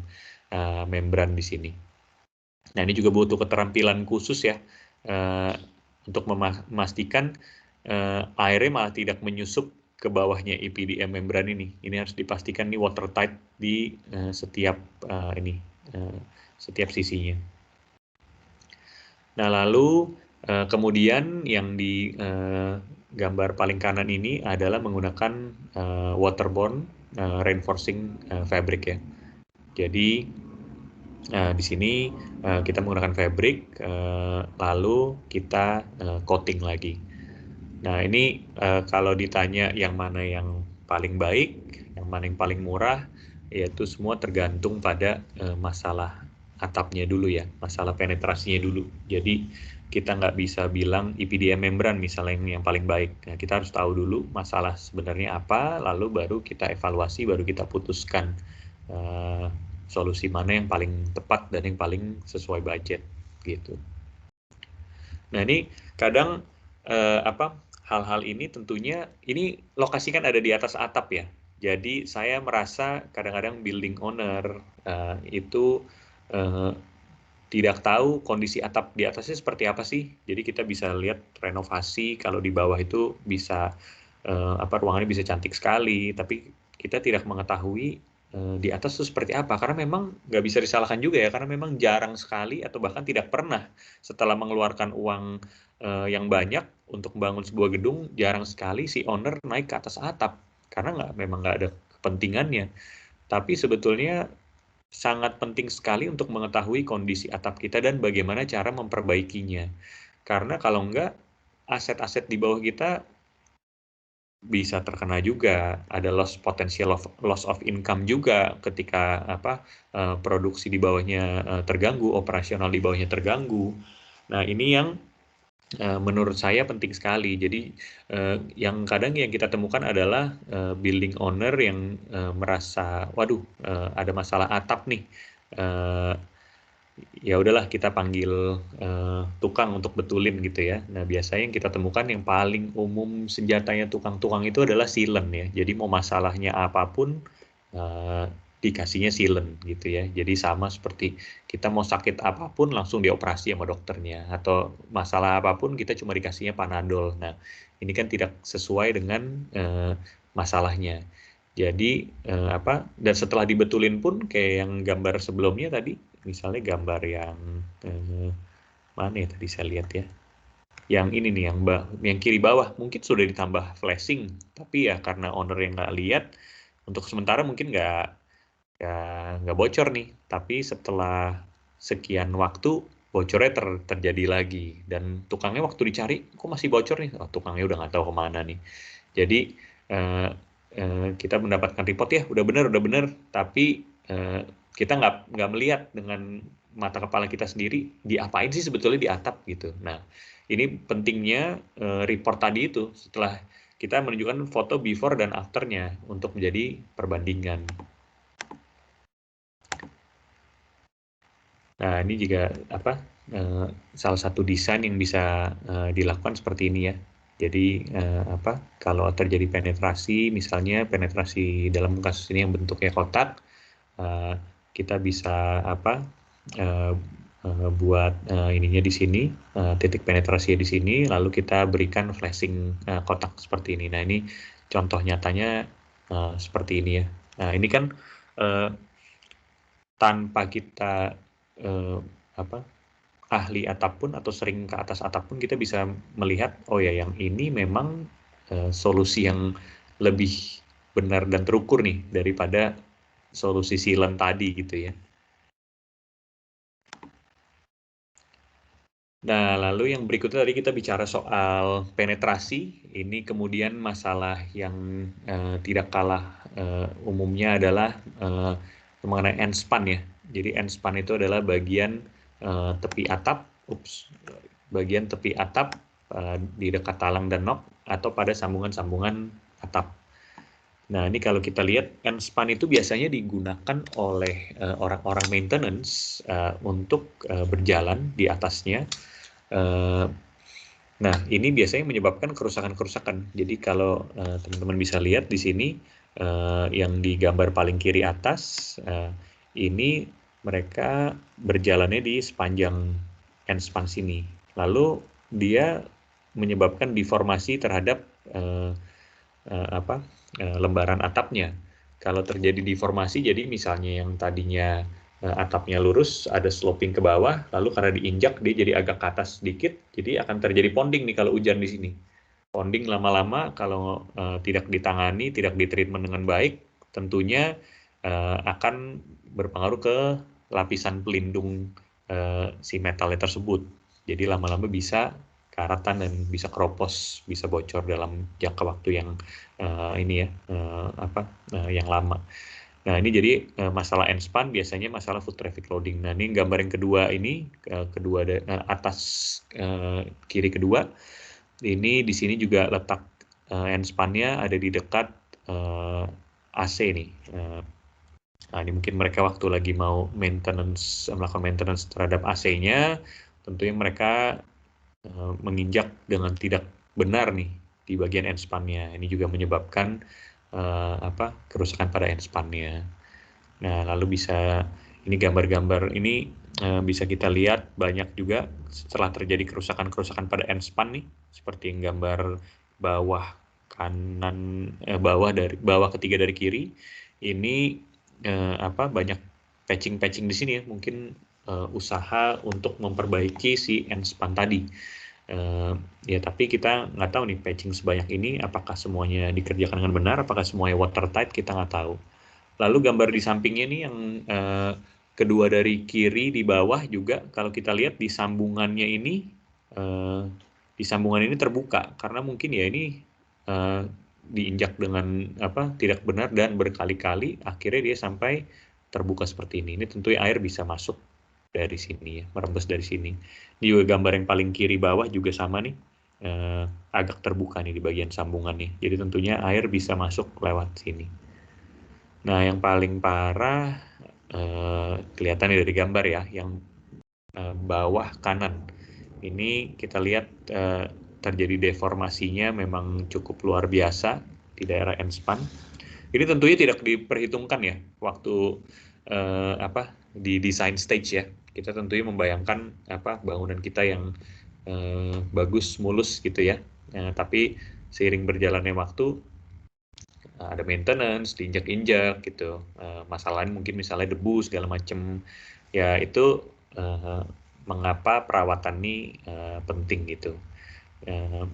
S1: membran di sini. Nah, ini juga butuh keterampilan khusus ya, untuk memastikan airnya malah tidak menyusup ke bawahnya EPDM membran ini. Ini harus dipastikan nih watertight di setiap setiap sisinya. Nah, lalu kemudian yang di gambar paling kanan ini adalah menggunakan waterborne reinforcing fabric ya. Jadi di sini kita menggunakan fabric, lalu kita coating lagi. Nah, ini kalau ditanya yang mana yang paling baik, yang mana yang paling murah, yaitu semua tergantung pada masalah atapnya dulu ya, masalah penetrasinya dulu. Jadi kita nggak bisa bilang EPDM membran misalnya yang paling baik. Nah, kita harus tahu dulu masalah sebenarnya apa, lalu baru kita evaluasi, baru kita putuskan solusi mana yang paling tepat dan yang paling sesuai budget gitu. Nah, ini kadang hal-hal ini tentunya ini lokasi kan ada di atas atap ya. Jadi saya merasa kadang-kadang building owner itu tidak tahu kondisi atap di atasnya seperti apa sih. Jadi kita bisa lihat renovasi kalau di bawah itu bisa ruangannya bisa cantik sekali, tapi kita tidak mengetahui di atas itu seperti apa, karena memang nggak bisa disalahkan juga ya, karena memang jarang sekali atau bahkan tidak pernah setelah mengeluarkan uang yang banyak untuk membangun sebuah gedung, jarang sekali si owner naik ke atas atap karena memang nggak ada kepentingannya. Tapi sebetulnya sangat penting sekali untuk mengetahui kondisi atap kita dan bagaimana cara memperbaikinya. Karena kalau enggak, aset-aset di bawah kita bisa terkena juga, ada potensial loss of income juga ketika produksi di bawahnya terganggu, operasional di bawahnya terganggu. Nah, ini yang menurut saya penting sekali. Jadi yang kadang yang kita temukan adalah building owner yang merasa, waduh, ada masalah atap nih. Ya udahlah kita panggil tukang untuk betulin gitu ya. Nah, biasanya yang kita temukan yang paling umum senjatanya tukang-tukang itu adalah sealant ya. Jadi mau masalahnya apapun dikasihnya sealant gitu ya. Jadi sama seperti kita mau sakit apapun langsung dioperasi sama dokternya, atau masalah apapun kita cuma dikasihnya Panadol. Nah, ini kan tidak sesuai dengan masalahnya. Jadi dan setelah dibetulin pun kayak yang gambar sebelumnya tadi, misalnya gambar yang mana ya tadi saya lihat ya, yang ini nih yang kiri bawah mungkin sudah ditambah flashing, tapi ya karena owner yang nggak lihat, untuk sementara mungkin nggak bocor nih, tapi setelah sekian waktu bocornya terjadi lagi, dan tukangnya waktu dicari kok masih bocor nih, tukangnya udah nggak tahu kemana nih. Jadi kita mendapatkan report ya udah benar, tapi kita nggak melihat dengan mata kepala kita sendiri diapain sih sebetulnya di atap gitu. Nah, ini pentingnya report tadi itu setelah kita menunjukkan foto before dan afternya untuk menjadi perbandingan. Nah, ini juga salah satu desain yang bisa dilakukan seperti ini ya. Jadi kalau terjadi penetrasi, misalnya penetrasi dalam kasus ini yang bentuknya kotak, kita bisa buat ininya di sini, titik penetrasi di sini, lalu kita berikan flashing kotak seperti ini. Nah, ini contoh nyatanya seperti ini ya. Nah, ini kan tanpa kita apa, ahli atap pun atau sering ke atas atap pun kita bisa melihat, oh ya yang ini memang solusi yang lebih benar dan terukur nih daripada solusi sealant tadi gitu ya. Nah, lalu yang berikutnya tadi kita bicara soal penetrasi. Ini kemudian masalah yang tidak kalah umumnya adalah mengenai end span ya. Jadi end span itu adalah bagian tepi atap, bagian tepi atap di dekat talang dan nok atau pada sambungan-sambungan atap. Nah, ini kalau kita lihat end span itu biasanya digunakan oleh orang-orang maintenance untuk berjalan di atasnya. Nah, ini biasanya menyebabkan kerusakan-kerusakan. Jadi kalau teman-teman bisa lihat di sini yang di gambar paling kiri atas, ini mereka berjalannya di sepanjang end span sini. Lalu dia menyebabkan deformasi terhadap lembaran atapnya. Kalau terjadi deformasi, jadi misalnya yang tadinya atapnya lurus, ada sloping ke bawah, lalu karena diinjak dia jadi agak ke atas sedikit, jadi akan terjadi ponding nih kalau hujan di sini. Ponding lama-lama kalau tidak ditangani, tidak ditreatment dengan baik, tentunya akan berpengaruh ke lapisan pelindung si metalnya tersebut. Jadi lama-lama bisa karatan dan bisa keropos, bisa bocor dalam jangka waktu yang yang lama. Nah, ini jadi masalah end span biasanya masalah foot traffic loading. Nah, ini gambar yang kedua ini, atas kiri kedua, ini di sini juga letak end span-nya ada di dekat AC nih. Nah, ini mungkin mereka waktu lagi mau melakukan maintenance terhadap AC-nya, tentunya mereka menginjak dengan tidak benar nih di bagian end span-nya. Ini juga menyebabkan kerusakan pada end span-nya. Nah, lalu ini gambar-gambar ini bisa kita lihat banyak juga setelah terjadi kerusakan-kerusakan pada end span nih, seperti yang gambar bawah kanan, bawah ketiga dari kiri. Ini banyak patching-patching di sini ya, mungkin usaha untuk memperbaiki si end span tadi. Ya, tapi kita nggak tahu nih patching sebanyak ini apakah semuanya dikerjakan dengan benar, apakah semuanya watertight, kita nggak tahu. Lalu gambar di sampingnya ini yang kedua dari kiri di bawah juga, kalau kita lihat di sambungannya ini, terbuka karena mungkin ya ini diinjak dengan tidak benar dan berkali-kali, akhirnya dia sampai terbuka seperti ini. Ini tentunya air bisa masuk dari sini ya, merembes dari sini. Ini juga gambar yang paling kiri bawah juga sama nih, agak terbuka nih di bagian sambungan nih. Jadi tentunya air bisa masuk lewat sini. Nah, yang paling parah kelihatan dari gambar ya, yang bawah kanan. Ini kita lihat terjadi deformasinya memang cukup luar biasa di daerah end span. Ini tentunya tidak diperhitungkan ya waktu di design stage ya. Kita tentunya membayangkan bangunan kita yang bagus, mulus gitu ya. Tapi seiring berjalannya waktu ada maintenance, diinjak-injak gitu. Masalahnya mungkin misalnya debu segala macam. Ya itu mengapa perawatan ini penting gitu.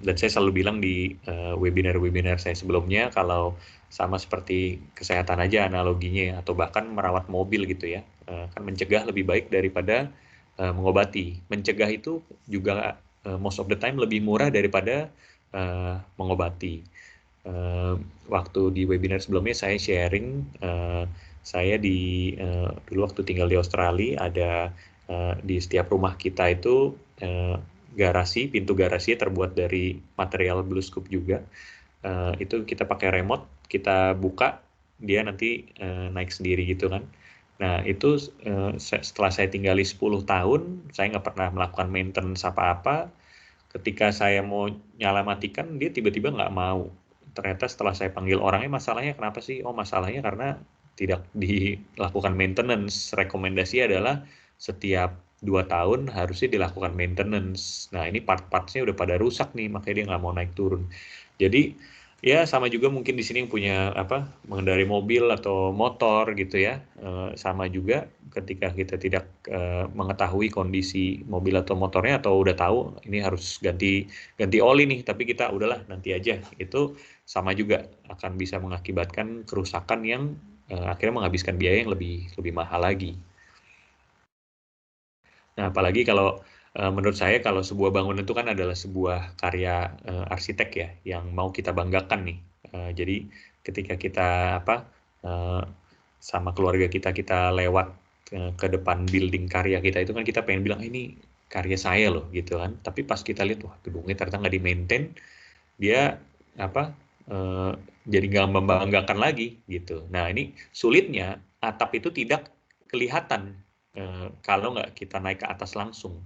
S1: Dan saya selalu bilang di webinar-webinar saya sebelumnya, kalau sama seperti kesehatan aja analoginya ya, atau bahkan merawat mobil gitu ya, kan mencegah lebih baik daripada mengobati. Mencegah itu juga most of the time lebih murah daripada mengobati. Waktu di webinar sebelumnya saya sharing, saya dulu waktu tinggal di Australia ada di setiap rumah kita itu pintu garasi terbuat dari material blue scoop juga. Itu kita pakai remote, kita buka, dia nanti naik sendiri gitu kan. Nah, itu setelah saya tinggali 10 tahun, saya nggak pernah melakukan maintenance apa-apa. Ketika saya mau nyala matikan, dia tiba-tiba nggak mau. Ternyata setelah saya panggil orangnya, masalahnya kenapa sih? Oh, masalahnya karena tidak dilakukan maintenance. Rekomendasi adalah setiap 2 tahun harusnya dilakukan maintenance. Nah, ini part-partnya udah pada rusak nih, makanya dia nggak mau naik turun. Jadi ya sama juga mungkin di sini yang punya mengendarai mobil atau motor gitu ya, sama juga ketika kita tidak mengetahui kondisi mobil atau motornya atau udah tahu ini harus ganti oli nih, tapi kita udahlah nanti aja, itu sama juga akan bisa mengakibatkan kerusakan yang akhirnya menghabiskan biaya yang lebih mahal lagi. Nah, apalagi kalau menurut saya kalau sebuah bangunan itu kan adalah sebuah karya arsitek ya yang mau kita banggakan nih. Jadi ketika kita uh, sama keluarga kita lewat ke depan building karya kita itu kan kita pengen bilang ini karya saya loh gitu kan. Tapi pas kita lihat wah gedungnya ternyata nggak di-maintain, dia apa jadi nggak membanggakan lagi gitu. Nah ini sulitnya atap itu tidak kelihatan kalau nggak kita naik ke atas langsung.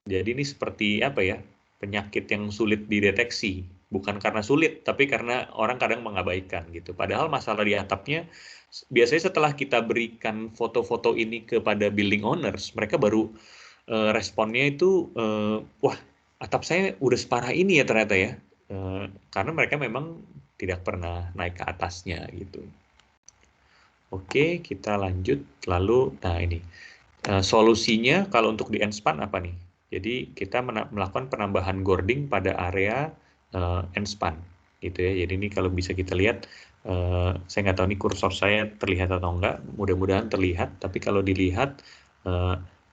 S1: Jadi ini seperti apa ya, penyakit yang sulit dideteksi. Bukan karena sulit, tapi karena orang kadang mengabaikan gitu. Padahal masalah di atapnya, biasanya setelah kita berikan foto-foto ini kepada building owners, mereka baru responnya itu, wah atap saya udah separah ini ya ternyata ya. Karena mereka memang tidak pernah naik ke atasnya gitu. Oke, kita lanjut. Lalu, nah ini. Solusinya kalau untuk di Enspan apa nih? Jadi kita melakukan penambahan gording pada area Enspan, gitu ya. Jadi ini kalau bisa kita lihat, saya nggak tahu nih kursor saya terlihat atau enggak. Mudah-mudahan terlihat. Tapi kalau dilihat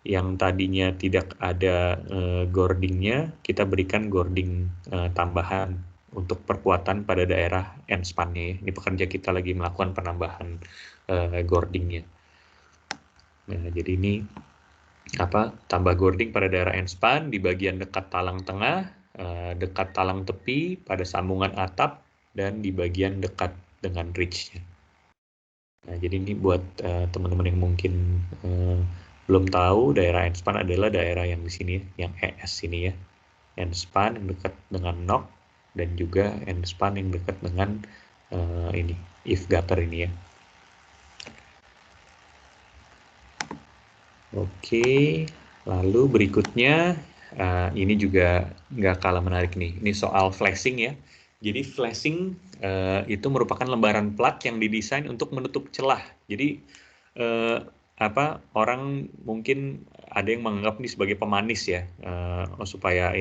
S1: yang tadinya tidak ada gordingnya, kita berikan gording tambahan untuk perkuatan pada daerah Enspan-nya ya. Ini pekerja kita lagi melakukan penambahan gordingnya. Nah, jadi ini tambah gording pada daerah Enspan di bagian dekat talang tengah, dekat talang tepi, pada sambungan atap, dan di bagian dekat dengan ridge-nya. Nah, jadi ini buat teman-teman yang mungkin belum tahu, daerah Enspan adalah daerah yang di sini, yang ES ini ya. Enspan yang dekat dengan NOC, dan juga Enspan yang dekat dengan ini, if gutter ini ya. Oke, lalu berikutnya ini juga nggak kalah menarik nih. Ini soal flashing ya. Jadi flashing itu merupakan lembaran plat yang didesain untuk menutup celah. Jadi orang mungkin ada yang menganggap ini sebagai pemanis ya, supaya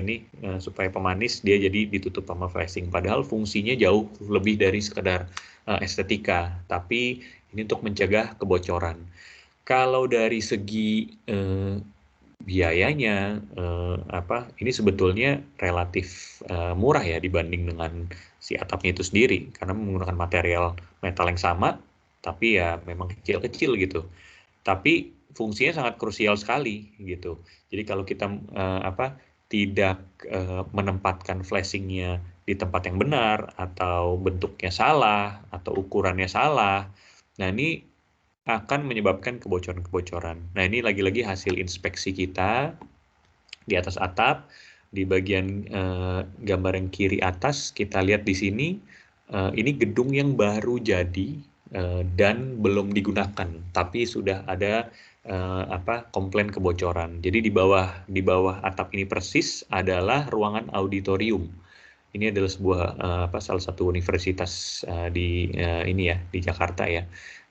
S1: pemanis dia jadi ditutup sama flashing. Padahal fungsinya jauh lebih dari sekedar estetika, tapi ini untuk mencegah kebocoran. Kalau dari segi biayanya, ini sebetulnya relatif murah ya dibanding dengan si atapnya itu sendiri, karena menggunakan material metal yang sama, tapi ya memang kecil-kecil gitu. Tapi fungsinya sangat krusial sekali gitu. Jadi kalau kita tidak menempatkan flashingnya di tempat yang benar, atau bentuknya salah, atau ukurannya salah, nah ini akan menyebabkan kebocoran-kebocoran. Nah, ini lagi-lagi hasil inspeksi kita di atas atap. Di bagian gambar yang kiri atas, kita lihat di sini, ini gedung yang baru jadi dan belum digunakan, tapi sudah ada komplain kebocoran. Jadi di bawah atap ini persis adalah ruangan auditorium. Ini adalah sebuah salah satu universitas di ini ya, di Jakarta ya.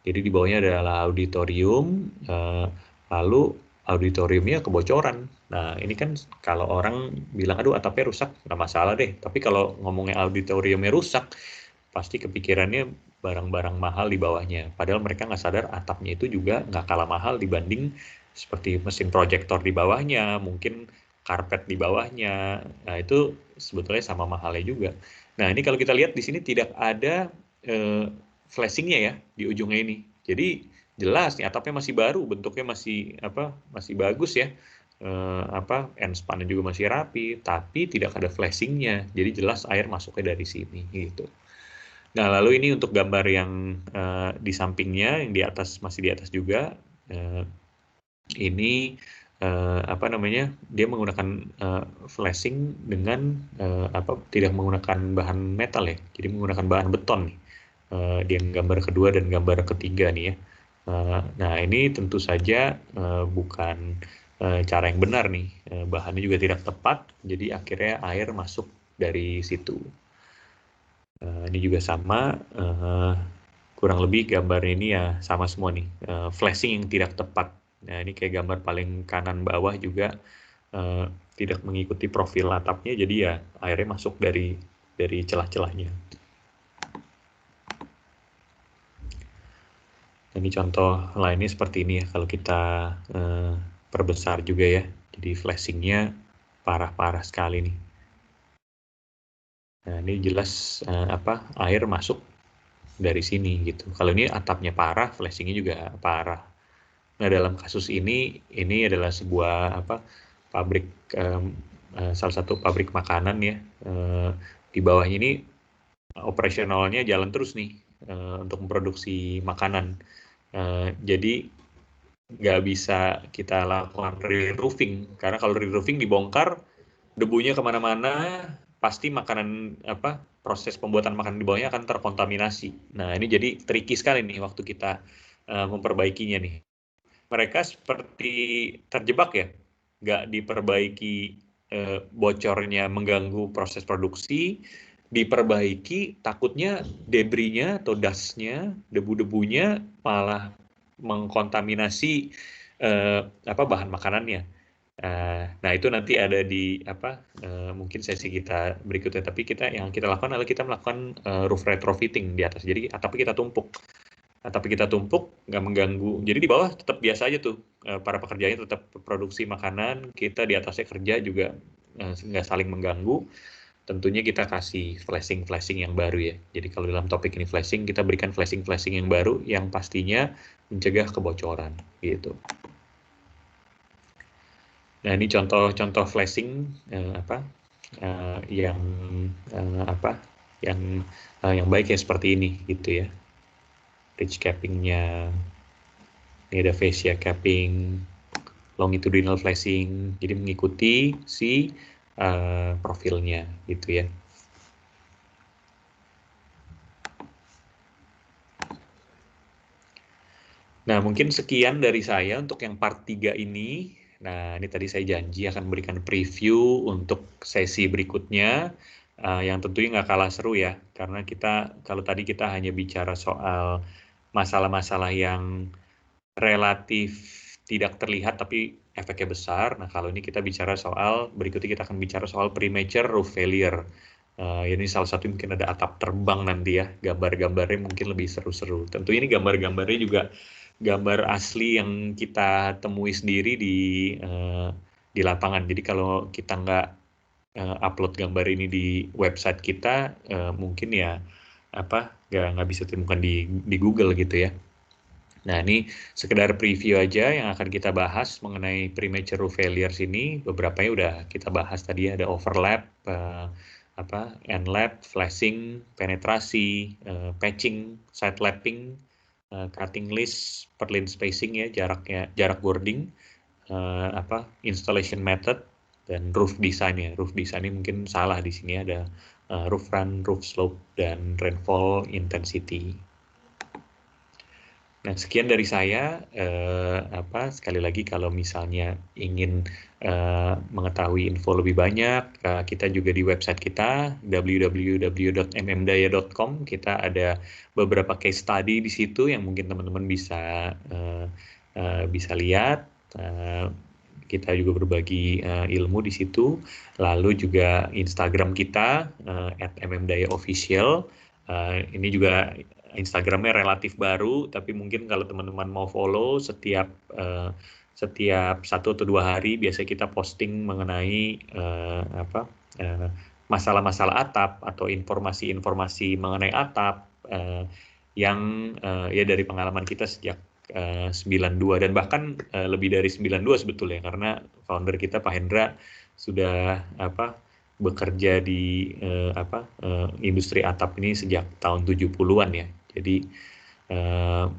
S1: Jadi di bawahnya adalah auditorium, lalu auditoriumnya kebocoran. Nah, ini kan kalau orang bilang, aduh atapnya rusak, nggak masalah deh. Tapi kalau ngomongnya auditoriumnya rusak, pasti kepikirannya barang-barang mahal di bawahnya. Padahal mereka nggak sadar atapnya itu juga nggak kalah mahal dibanding seperti mesin proyektor di bawahnya, mungkin karpet di bawahnya. Nah, itu sebetulnya sama mahalnya juga. Nah, ini kalau kita lihat di sini tidak ada flashingnya ya di ujungnya ini. Jadi jelas nih atapnya masih baru, bentuknya masih bagus ya. Enspan juga masih rapi, tapi tidak ada flashingnya. Jadi jelas air masuknya dari sini gitu. Nah, lalu ini untuk gambar yang di sampingnya, yang di atas, masih di atas juga. Ini dia menggunakan flashing dengan tidak menggunakan bahan metal ya, jadi menggunakan bahan beton nih. Di yang gambar kedua dan gambar ketiga nih ya. Nah, ini tentu saja bukan cara yang benar nih, bahannya juga tidak tepat, jadi akhirnya air masuk dari situ. Ini juga sama, kurang lebih gambar ini ya sama semua nih, flashing yang tidak tepat. Nah ini kayak gambar paling kanan bawah juga tidak mengikuti profil atapnya, jadi ya airnya masuk dari celah-celahnya. Ini contoh lainnya seperti ini ya, kalau kita perbesar juga ya, jadi flashingnya parah-parah sekali nih. Nah ini jelas air masuk dari sini gitu. Kalau ini atapnya parah, flashingnya juga parah. Nah dalam kasus ini adalah sebuah pabrik, salah satu pabrik makanan ya. Di bawahnya ini operasionalnya jalan terus nih untuk memproduksi makanan. Jadi nggak bisa kita lakukan re-roofing, karena kalau re-roofing dibongkar, debunya kemana-mana, pasti makanan proses pembuatan makanan di bawahnya akan terkontaminasi. Nah ini jadi tricky sekali nih waktu kita memperbaikinya nih. Mereka seperti terjebak ya, nggak diperbaiki, bocornya mengganggu proses produksi, diperbaiki takutnya debrisnya atau dustnya, debu-debunya malah mengkontaminasi bahan makanannya. Nah itu nanti ada di mungkin sesi kita berikutnya. Tapi yang kita lakukan adalah kita melakukan roof retrofitting di atas. Jadi atapnya kita tumpuk. Tapi kita tumpuk, nggak mengganggu. Jadi di bawah tetap biasa aja tuh, para pekerjanya tetap produksi makanan, kita di atasnya kerja juga nggak saling mengganggu. Tentunya kita kasih flashing yang baru ya. Jadi kalau dalam topik ini flashing, kita berikan flashing yang baru yang pastinya mencegah kebocoran gitu. Nah ini contoh flashing yang yang baik ya seperti ini gitu ya. Ridge capping-nya, ini ada fascia capping, longitudinal flashing, jadi mengikuti si profilnya gitu ya. Nah mungkin sekian dari saya untuk yang part 3 ini. Nah ini tadi saya janji akan memberikan preview untuk sesi berikutnya, yang tentunya nggak kalah seru ya, karena kalau tadi kita hanya bicara soal masalah-masalah yang relatif tidak terlihat tapi efeknya besar. Nah, kalau ini kita bicara berikutnya kita akan bicara soal premature roof failure. Ini salah satu mungkin ada atap terbang nanti ya, gambar-gambarnya mungkin lebih seru-seru. Tentu ini gambar-gambarnya juga gambar asli yang kita temui sendiri di lapangan. Jadi kalau kita nggak upload gambar ini di website kita, mungkin ya nggak bisa ditemukan di Google gitu ya. Nah, ini sekedar preview aja yang akan kita bahas mengenai premature roof failures ini. Beberapanya udah kita bahas tadi, ada overlap, end-lap, flashing, penetrasi, patching, side lapping, cutting list, purlin spacing ya, jarak boarding, installation method, dan roof design ya. Roof design ini mungkin salah di sini, ada roof run, roof slope, dan rainfall intensity. Nah, sekian dari saya. Sekali lagi kalau misalnya ingin mengetahui info lebih banyak, kita juga di website kita www.mmdaya.com. Kita ada beberapa case study di situ yang mungkin teman-teman bisa lihat. Kita juga berbagi ilmu di situ. Lalu juga Instagram kita @mmdayaofficial. Ini juga Instagramnya relatif baru, tapi mungkin kalau teman-teman mau follow setiap 1 atau 2 hari biasanya kita posting mengenai masalah-masalah atap atau informasi-informasi mengenai atap yang ya dari pengalaman kita sejak 92 dan bahkan lebih dari 92 sebetulnya, karena founder kita Pak Hendra sudah bekerja di industri atap ini sejak tahun 70-an ya. Jadi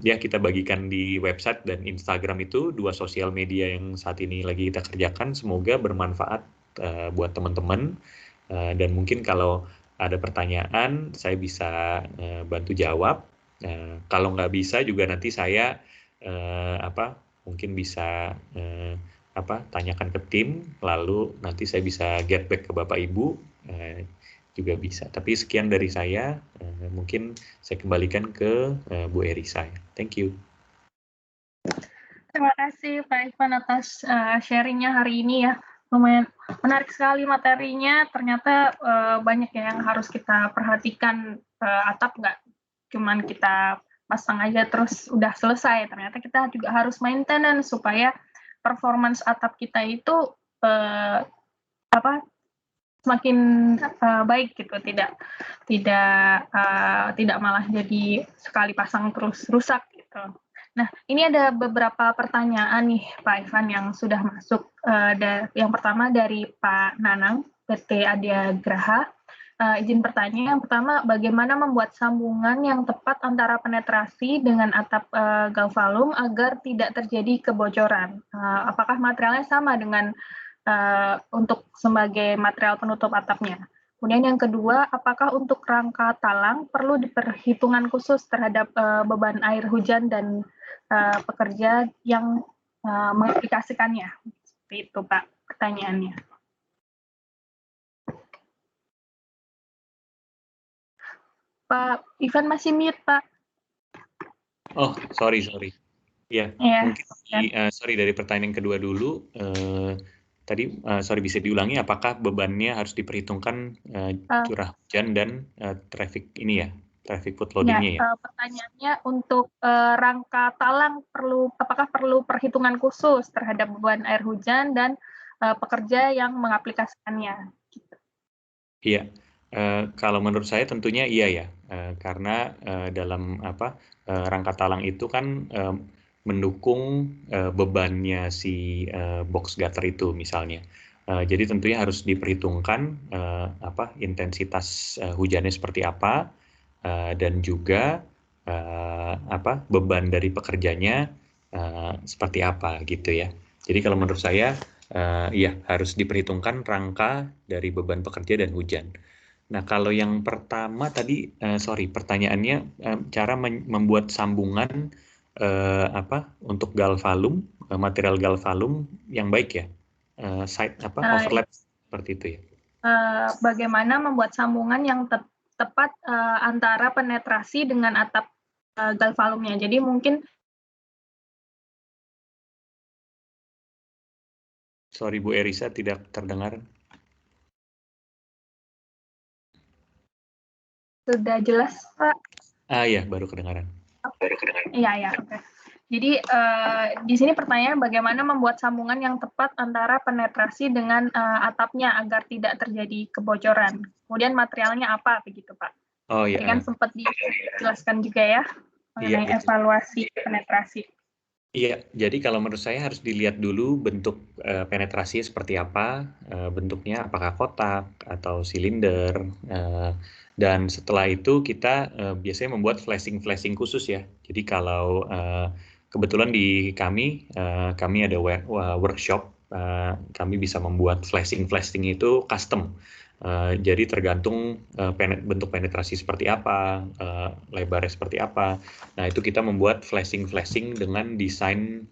S1: ya kita bagikan di website dan Instagram itu 2 sosial media yang saat ini lagi kita kerjakan. Semoga bermanfaat buat teman-teman, dan mungkin kalau ada pertanyaan saya bisa bantu jawab. Kalau nggak bisa juga nanti saya mungkin bisa tanyakan ke tim, lalu nanti saya bisa get back ke Bapak Ibu, juga bisa. Tapi sekian dari saya, mungkin saya kembalikan ke Bu Erisa. Thank you.
S2: Terima kasih Pak Ivan atas sharingnya hari ini ya. Lumayan menarik sekali materinya. Ternyata banyak yang harus kita perhatikan. Atap nggak cuman kita pasang aja terus udah selesai. Ternyata kita juga harus maintenance supaya performance atap kita itu semakin baik gitu. Tidak malah jadi sekali pasang terus rusak gitu. Nah, ini ada beberapa pertanyaan nih Pak Ivan yang sudah masuk. Yang pertama dari Pak Nanang, PT Adia Graha. Izin bertanya, yang pertama, bagaimana membuat sambungan yang tepat antara penetrasi dengan atap galvalum agar tidak terjadi kebocoran? Apakah materialnya sama dengan untuk sebagai material penutup atapnya? Kemudian yang kedua, apakah untuk rangka talang perlu diperhitungan khusus terhadap beban air hujan dan pekerja yang mengaplikasikannya? Seperti itu, Pak, pertanyaannya. Pak Ivan masih mute, Pak.
S1: Oh, sorry. Ya, mungkin sorry dari pertanyaan kedua dulu. Tadi sorry bisa diulangi, apakah bebannya harus diperhitungkan curah hujan dan traffic ini ya, traffic foot loading-nya ya?
S2: Pertanyaannya untuk rangka talang apakah perlu perhitungan khusus terhadap beban air hujan dan pekerja yang mengaplikasikannya?
S1: Iya, kalau menurut saya tentunya iya ya, karena dalam rangka talang itu kan mendukung bebannya si box gutter itu misalnya. Jadi tentunya harus diperhitungkan intensitas hujannya seperti apa dan juga beban dari pekerjanya seperti apa gitu ya. Jadi kalau menurut saya iya harus diperhitungkan rangka dari beban pekerja dan hujan. Nah kalau yang pertama tadi pertanyaannya cara membuat sambungan untuk galvalum, material galvalum yang baik ya, overlap seperti itu ya.
S2: Bagaimana membuat sambungan yang tepat antara penetrasi dengan atap galvalumnya. Jadi mungkin
S1: Sorry Bu Erisa, tidak terdengar.
S2: Sudah jelas, Pak?
S1: Iya, baru kedengaran.
S2: Iya, oke. Jadi di sini pertanyaan bagaimana membuat sambungan yang tepat antara penetrasi dengan atapnya agar tidak terjadi kebocoran. Kemudian materialnya apa begitu, Pak?
S1: Oh iya.
S2: Ini kan sempat dijelaskan juga ya mengenai evaluasi penetrasi.
S1: Iya, jadi kalau menurut saya harus dilihat dulu bentuk penetrasinya seperti apa, bentuknya apakah kotak atau silinder, dan setelah itu kita biasanya membuat flashing khusus ya. Jadi kalau kebetulan di kami ada workshop, kami bisa membuat flashing itu custom. Jadi tergantung bentuk penetrasi seperti apa, lebarnya seperti apa. Nah, itu kita membuat flashing dengan desain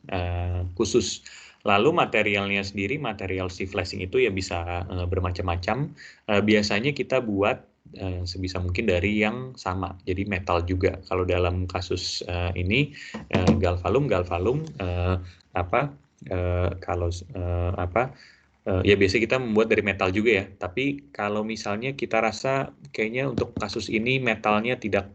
S1: khusus. Lalu materialnya sendiri, material si flashing itu ya bisa bermacam-macam. Biasanya kita buat sebisa mungkin dari yang sama, jadi metal juga. Kalau dalam kasus ini galvalum, ya biasanya kita membuat dari metal juga ya. Tapi kalau misalnya kita rasa kayaknya untuk kasus ini metalnya tidak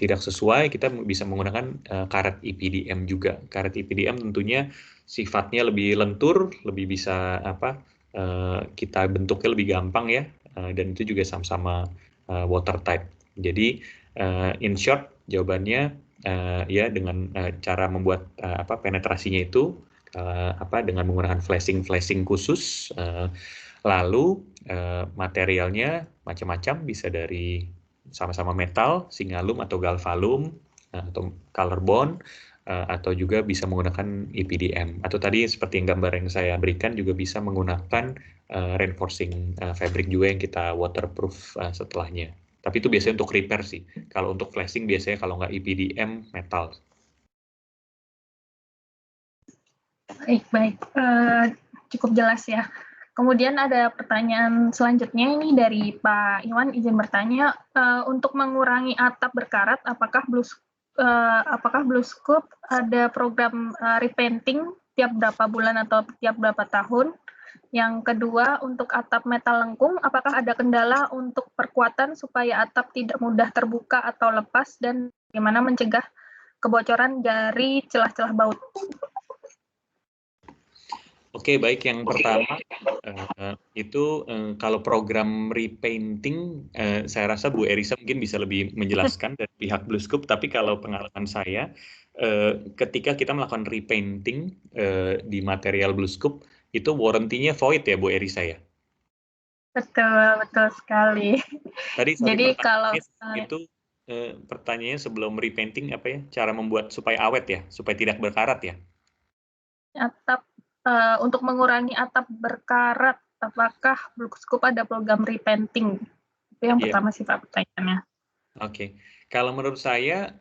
S1: sesuai, kita bisa menggunakan karet EPDM juga. Karet EPDM tentunya sifatnya lebih lentur, lebih bisa kita bentuknya lebih gampang ya, dan itu juga sama-sama watertight. Jadi in short jawabannya ya dengan cara membuat penetrasinya itu dengan menggunakan flashing khusus, lalu materialnya macam-macam, bisa dari sama-sama metal, singalum atau galvalum, atau color bond, atau juga bisa menggunakan EPDM, atau tadi seperti yang gambar yang saya berikan juga bisa menggunakan reinforcing fabric juga yang kita waterproof setelahnya. Tapi itu biasanya untuk repair sih. Kalau untuk flashing biasanya kalau nggak EPDM, metal.
S2: Baik. Cukup jelas ya. Kemudian ada pertanyaan selanjutnya ini dari Pak Iwan, izin bertanya, untuk mengurangi atap berkarat, apakah Blue Scoop ada program repainting tiap berapa bulan atau tiap berapa tahun? Yang kedua, untuk atap metal lengkung, apakah ada kendala untuk perkuatan supaya atap tidak mudah terbuka atau lepas, dan bagaimana mencegah kebocoran dari celah-celah baut?
S1: Oke, baik. Yang pertama itu kalau program repainting, saya rasa Bu Erisa mungkin bisa lebih menjelaskan dari pihak Blue Scoop. Tapi kalau pengalaman saya, ketika kita melakukan repainting di material Blue Scoop, itu warranty-nya void ya, Bu Erisa ya?
S2: Betul, betul sekali.
S1: Tadi sorry
S2: Jadi kalau
S1: pertanyaannya itu pertanyaannya sebelum repainting apa ya? Cara membuat supaya awet ya, supaya tidak berkarat ya?
S2: atap untuk mengurangi atap berkarat, apakah Blue Scoop ada program repainting? Itu yang
S1: Iya.
S2: pertama sih Pak pertanyaannya.
S1: Oke, kalau menurut saya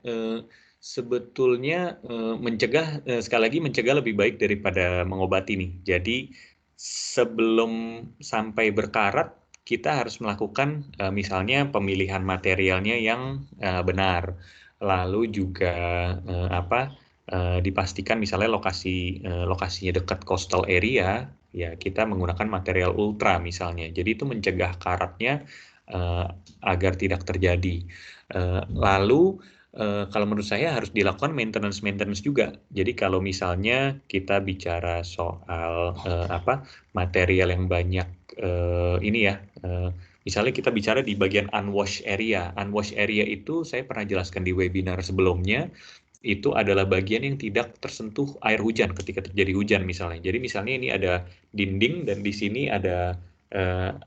S1: sebetulnya mencegah sekali lagi mencegah lebih baik daripada mengobati nih. Jadi sebelum sampai berkarat kita harus melakukan misalnya pemilihan materialnya yang benar, lalu juga dipastikan misalnya lokasinya dekat coastal area, ya kita menggunakan material ultra misalnya. Jadi itu mencegah karatnya eh, agar tidak terjadi. Lalu kalau menurut saya harus dilakukan maintenance juga. Jadi kalau misalnya kita bicara soal material yang banyak ini ya, misalnya kita bicara di bagian unwashed area. Unwashed area itu saya pernah jelaskan di webinar sebelumnya. Itu adalah bagian yang tidak tersentuh air hujan ketika terjadi hujan misalnya. Jadi misalnya ini ada dinding dan di sini ada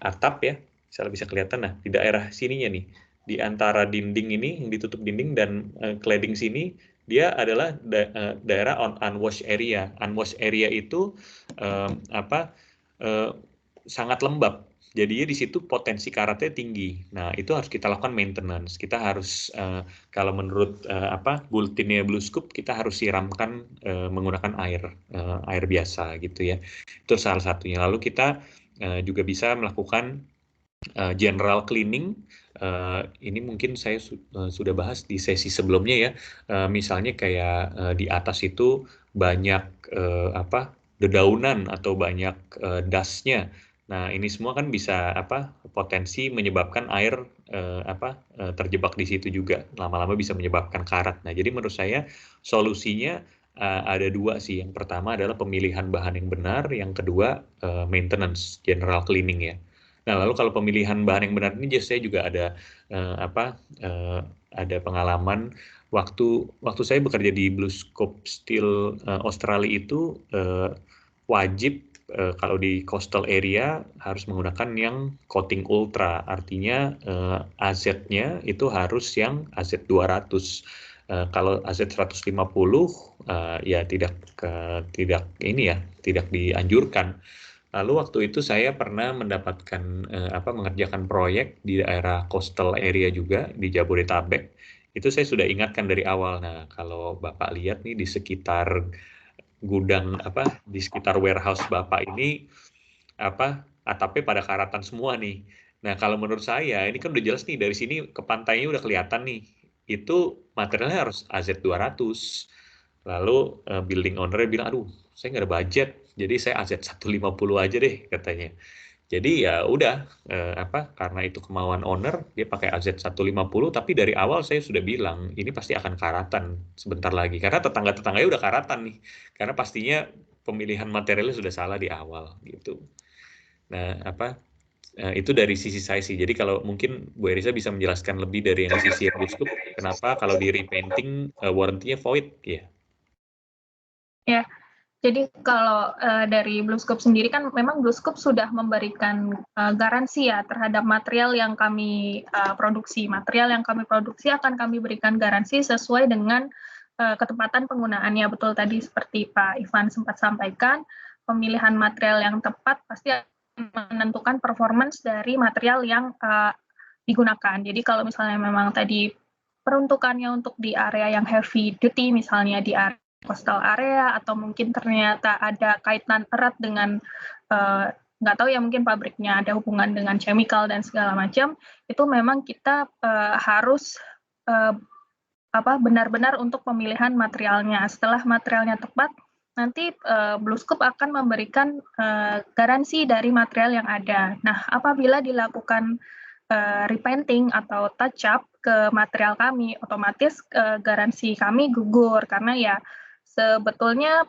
S1: atap ya, misalnya bisa kelihatan. Nah di daerah sininya nih, di antara dinding ini yang ditutup dinding dan cladding sini, dia adalah daerah unwashed area. Unwashed area itu eh, apa eh, sangat lembab. Jadi di situ potensi karatnya tinggi. Nah, itu harus kita lakukan maintenance. Kita harus kalau menurut bulletinnya Blue Scoop, kita harus siramkan menggunakan air biasa gitu ya. Itu salah satunya. Lalu kita juga bisa melakukan general cleaning. Ini mungkin saya sudah bahas di sesi sebelumnya ya. Misalnya kayak di atas itu banyak dedaunan atau banyak dustnya. Nah, ini semua kan bisa potensi menyebabkan air terjebak di situ juga. Lama-lama bisa menyebabkan karat. Nah, jadi menurut saya solusinya ada dua sih. Yang pertama adalah pemilihan bahan yang benar, yang kedua maintenance, general cleaning ya. Nah, lalu kalau pemilihan bahan yang benar ini saya juga ada eh, apa ada pengalaman waktu saya bekerja di Blue Scope Steel Australia itu wajib kalau di coastal area harus menggunakan yang coating ultra, artinya AZ-nya itu harus yang AZ 200. Kalau AZ 150 ya tidak ini ya, tidak dianjurkan. Lalu waktu itu saya pernah mendapatkan mengerjakan proyek di daerah coastal area juga di Jabodetabek. Itu saya sudah ingatkan dari awal. Nah, kalau Bapak lihat nih di sekitar gudang di sekitar warehouse Bapak ini atapnya pada karatan semua nih. Nah, kalau menurut saya ini kan udah jelas nih dari sini ke pantainya udah kelihatan nih. Itu materialnya harus AZ 200. Lalu building owner-nya bilang, aduh, saya nggak ada budget, jadi saya AZ 150 aja deh katanya. Jadi ya udah karena itu kemauan owner, dia pakai AZ 150, tapi dari awal saya sudah bilang ini pasti akan karatan sebentar lagi karena tetangga-tetangganya udah karatan nih. Karena pastinya pemilihan materialnya sudah salah di awal gitu. Nah, itu dari sisi saya sih. Jadi kalau mungkin Bu Erisa bisa menjelaskan lebih dari yang sisi yang Blue kenapa kalau di repainting warranty-nya void ya?
S2: Ya, jadi kalau dari Blue Scoop sendiri kan memang Blue Scoop sudah memberikan garansi ya terhadap material yang kami produksi. Material yang kami produksi akan kami berikan garansi sesuai dengan ketepatan penggunaannya. Betul tadi seperti Pak Ivan sempat sampaikan, pemilihan material yang tepat pasti akan menentukan performance dari material yang digunakan. Jadi kalau misalnya memang tadi peruntukannya untuk di area yang heavy duty, misalnya di area coastal area atau mungkin ternyata ada kaitan erat dengan nggak tahu ya, mungkin pabriknya ada hubungan dengan chemical dan segala macam, itu memang kita harus benar-benar untuk pemilihan materialnya. Setelah materialnya tepat, nanti BlueScope akan memberikan garansi dari material yang ada. Nah, apabila dilakukan repainting atau touch up ke material kami, otomatis garansi kami gugur karena ya sebetulnya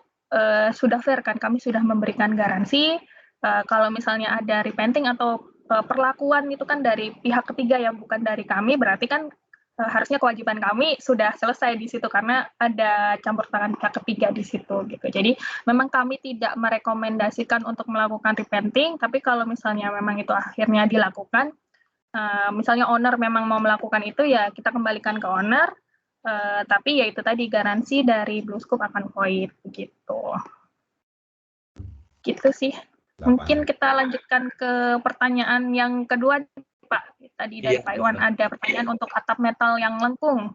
S2: sudah fair kan, kami sudah memberikan garansi. Kalau misalnya ada repainting atau perlakuan itu kan dari pihak ketiga yang bukan dari kami, berarti kan harusnya kewajiban kami sudah selesai di situ karena ada campur tangan pihak ketiga di situ gitu. Jadi memang kami tidak merekomendasikan untuk melakukan repainting, tapi kalau misalnya memang itu akhirnya dilakukan, misalnya owner memang mau melakukan itu ya kita kembalikan ke owner, tapi ya itu tadi garansi dari BlueScope akan void begitu. Gitu sih. Mungkin kita lanjutkan ke pertanyaan yang kedua, Pak. Tadi dari Pak Iwan ada pertanyaan untuk atap metal yang lengkung.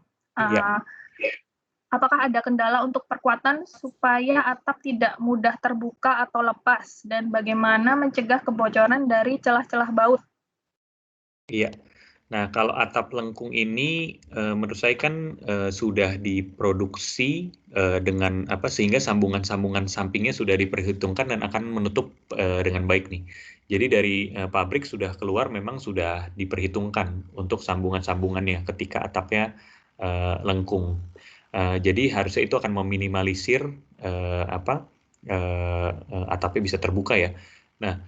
S2: Apakah ada kendala untuk perkuatan supaya atap tidak mudah terbuka atau lepas? Dan bagaimana mencegah kebocoran dari celah-celah baut?
S1: Iya. Nah, kalau atap lengkung ini menurut saya kan sudah diproduksi dengan sehingga sambungan-sambungan sampingnya sudah diperhitungkan dan akan menutup dengan baik nih. Jadi dari pabrik sudah keluar memang sudah diperhitungkan untuk sambungan-sambungannya ketika atapnya lengkung. Jadi harusnya itu akan meminimalisir atapnya bisa terbuka ya. Nah,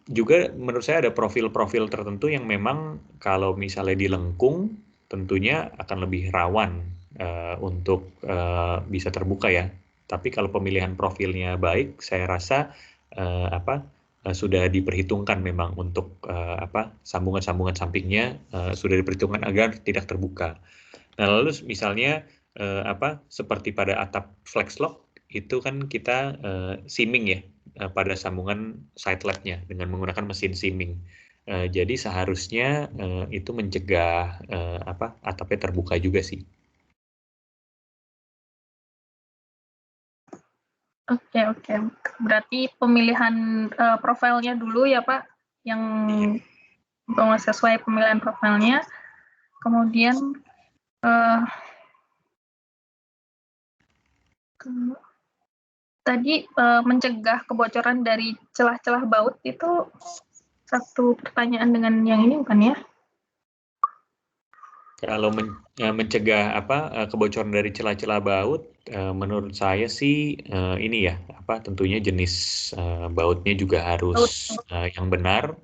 S1: juga menurut saya ada profil-profil tertentu yang memang kalau misalnya dilengkung tentunya akan lebih rawan untuk bisa terbuka ya. Tapi kalau pemilihan profilnya baik, saya rasa sudah diperhitungkan memang untuk sambungan-sambungan sampingnya sudah diperhitungkan agar tidak terbuka. Nah, lalu misalnya seperti pada atap flex lock itu kan kita seaming ya pada sambungan side lap-nya dengan menggunakan mesin seaming. Jadi seharusnya itu mencegah atapnya terbuka juga sih.
S2: Oke. Berarti pemilihan profilnya dulu ya Pak, yang sesuai pemilihan profilnya. Kemudian tadi mencegah kebocoran dari celah-celah baut itu satu pertanyaan dengan yang ini bukan ya?
S1: Kalau mencegah kebocoran dari celah-celah baut, menurut saya sih ini ya tentunya jenis bautnya juga harus yang benar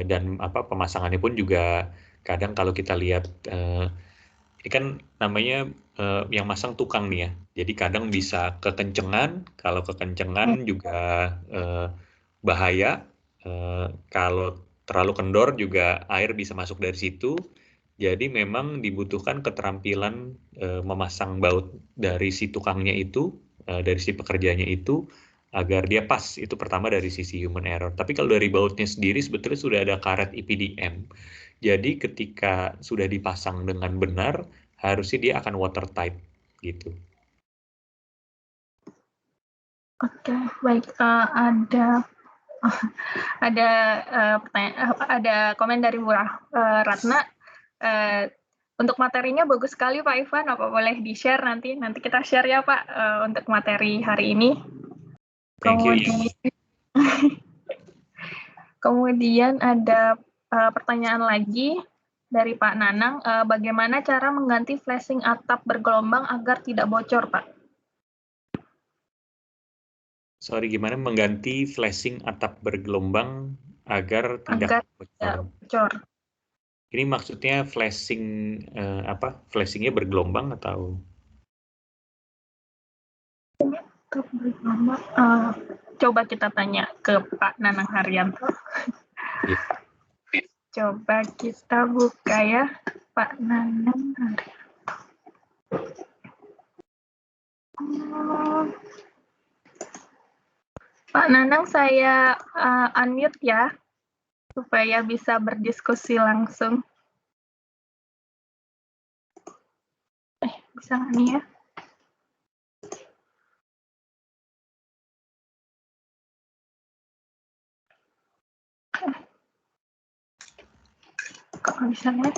S1: dan pemasangannya pun juga kadang kalau kita lihat ini kan namanya yang masang tukang nih ya. Jadi kadang bisa kekencengan, kalau kekencengan juga bahaya. Kalau terlalu kendor juga air bisa masuk dari situ. Jadi memang dibutuhkan keterampilan memasang baut dari si tukangnya itu, dari si pekerjanya itu, agar dia pas. Itu pertama dari sisi human error. Tapi kalau dari bautnya sendiri sebetulnya sudah ada karet EPDM. Jadi ketika sudah dipasang dengan benar, harusnya dia akan watertight gitu.
S2: Oke, baik. Ada komen dari Murah Ratna. Untuk materinya bagus sekali Pak Ivan, apa boleh di-share nanti kita share ya Pak untuk materi hari ini.
S1: Thank you.
S2: Kemudian ada pertanyaan lagi dari Pak Nanang, bagaimana cara mengganti flashing atap bergelombang agar tidak bocor Pak?
S1: Sorry, gimana mengganti flashing atap bergelombang agar tidak bocor? Ini maksudnya flashing flashingnya bergelombang atau?
S2: Coba kita tanya ke Pak Nanang Haryanto. Coba kita buka ya, Pak Nanang Haryanto. Pak Nanang, saya unmute ya, supaya bisa berdiskusi langsung. Bisa nggak nih ya? Kok nggak bisa lihat?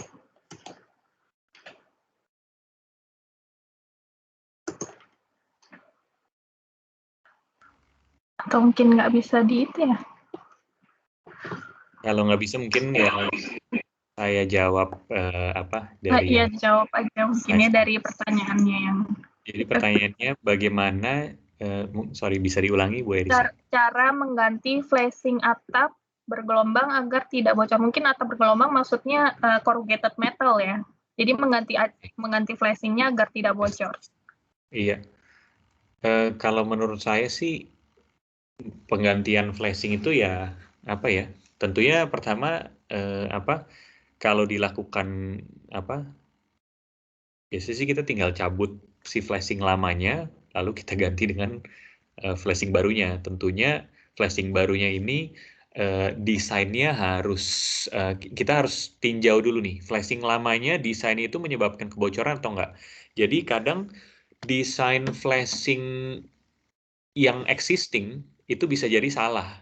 S2: Atau mungkin nggak bisa di itu ya?
S1: Kalau nggak bisa mungkin ya saya jawab dari
S2: Iya,
S1: yang
S2: jawab aja mungkinnya
S1: slides.
S2: dari pertanyaannya yang
S1: Jadi
S2: itu.
S1: pertanyaannya bagaimana, sorry bisa diulangi Bu Elisa?
S2: Cara mengganti flashing atap bergelombang agar tidak bocor. Mungkin atap bergelombang maksudnya corrugated metal ya. Jadi mengganti flashingnya agar tidak bocor.
S1: Iya, kalau menurut saya sih penggantian flashing itu ya apa ya? Tentunya pertama kalau dilakukan apa? Biasanya sih kita tinggal cabut si flashing lamanya, lalu kita ganti dengan flashing barunya. Tentunya flashing barunya ini desainnya harus kita harus tinjau dulu nih. Flashing lamanya desain itu menyebabkan kebocoran atau enggak. Jadi kadang desain flashing yang existing itu bisa jadi salah.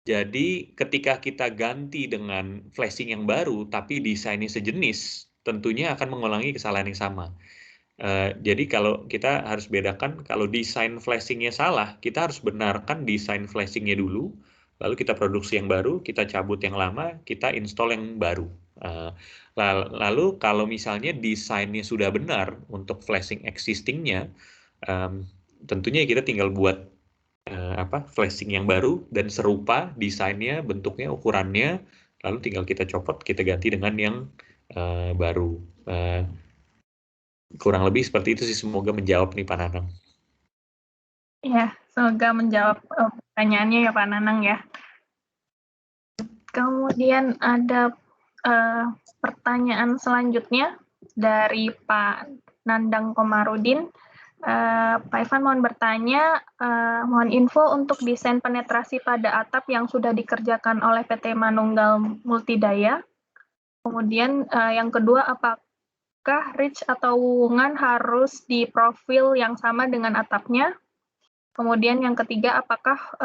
S1: Jadi ketika kita ganti dengan flashing yang baru tapi desainnya sejenis, tentunya akan mengulangi kesalahan yang sama. Jadi kalau kita harus bedakan, kalau desain flashingnya salah, kita harus benarkan desain flashingnya dulu, lalu kita produksi yang baru, kita cabut yang lama, kita install yang baru. Uh, Lalu kalau misalnya desainnya sudah benar untuk flashing existingnya, um, tentunya kita tinggal buat flashing yang baru dan serupa desainnya, bentuknya, ukurannya, lalu tinggal kita copot, kita ganti dengan yang baru. Kurang lebih seperti itu sih, semoga menjawab nih Pak Nanang.
S2: Ya, semoga menjawab pertanyaannya ya Pak Nanang ya. Kemudian ada pertanyaan selanjutnya dari Pak Nandang Komarudin. Pak Ivan mohon bertanya, mohon info untuk desain penetrasi pada atap yang sudah dikerjakan oleh PT Manunggal Multidaya. Kemudian yang kedua, apakah ridge atau wuwungan harus di profil yang sama dengan atapnya? Kemudian yang ketiga, apakah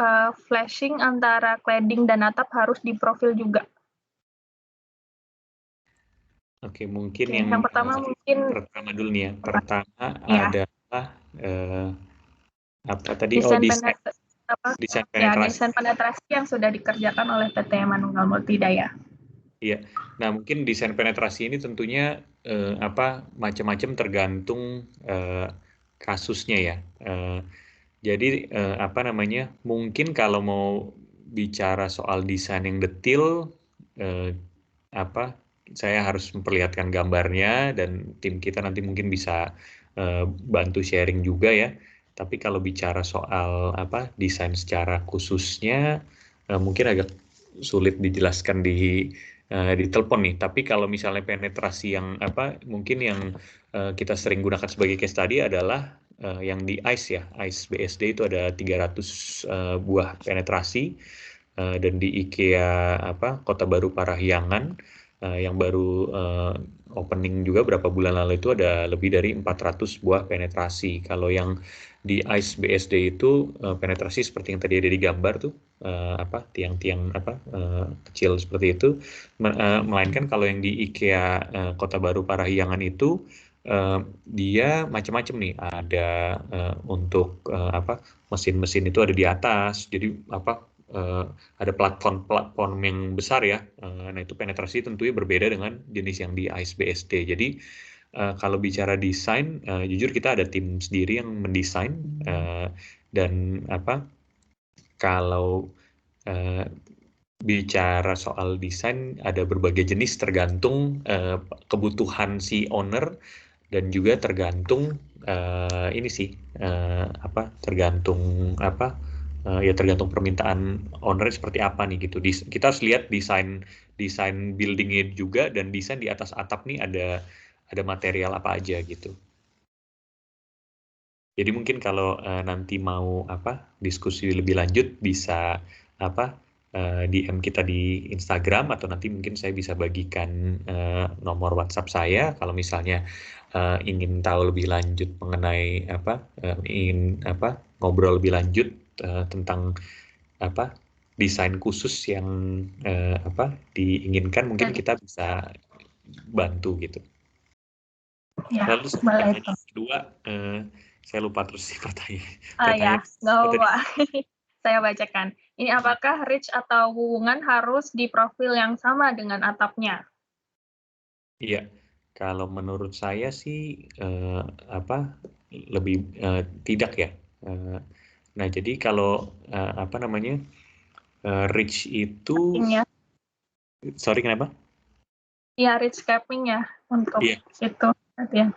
S2: flashing antara cladding dan atap harus di profil juga?
S1: Oke, mungkin
S2: Oke,
S1: yang
S2: pertama mungkin
S1: pertama dulu nih ya. Pertama
S2: ya
S1: adalah apa tadi? Oh,
S2: desain
S1: desain penetrasi.
S2: desain penetrasi yang sudah dikerjakan oleh PT Manunggal Multidaya.
S1: Iya. Nah, mungkin desain penetrasi ini tentunya macam-macam tergantung kasusnya ya. Jadi mungkin kalau mau bicara soal desain yang detail, eh, apa saya harus memperlihatkan gambarnya dan tim kita nanti mungkin bisa bantu sharing juga ya. Tapi kalau bicara soal desain secara khususnya, mungkin agak sulit dijelaskan di telepon nih. Tapi kalau misalnya penetrasi yang mungkin yang kita sering gunakan sebagai case study adalah yang di ICE ya, ICE BSD itu ada 300 buah penetrasi, dan di IKEA Kota Baru Parahyangan yang baru opening juga berapa bulan lalu itu ada lebih dari 400 buah penetrasi. Kalau yang di ICE BSD itu penetrasi seperti yang tadi ada di gambar tuh, tiang-tiang kecil seperti itu, melainkan kalau yang di IKEA Kota Baru Parahyangan itu dia macam-macam nih, ada untuk mesin-mesin itu ada di atas, jadi ada platform yang besar ya. Nah itu penetrasi tentunya berbeda dengan jenis yang di ICE BSD. Jadi kalau bicara desain, jujur kita ada tim sendiri yang mendesain, dan kalau bicara soal desain ada berbagai jenis tergantung kebutuhan si owner dan juga tergantung ini sih tergantung ya tergantung permintaan owner seperti apa nih gitu. Kita harus lihat desain buildingnya juga dan desain di atas atap nih ada material apa aja gitu. Jadi mungkin kalau nanti mau diskusi lebih lanjut bisa DM kita di Instagram, atau nanti mungkin saya bisa bagikan nomor WhatsApp saya kalau misalnya ingin tahu lebih lanjut mengenai ingin ngobrol lebih lanjut tentang desain khusus yang diinginkan, mungkin kita bisa bantu gitu.
S2: Ya,
S1: Lalu
S2: boleh
S1: pertanyaan kedua, saya lupa terus sih pertanyaan.
S2: ya, nggak apa-apa. Saya bacakan. Ini apakah ridge atau wuwungan harus di profil yang sama dengan atapnya?
S1: Iya, kalau menurut saya sih lebih tidak ya. Nah, jadi kalau ridge itu,
S2: Ya,
S1: sorry kenapa?
S2: ya ridge capping ya untuk
S1: Iya.
S2: itu. Ya.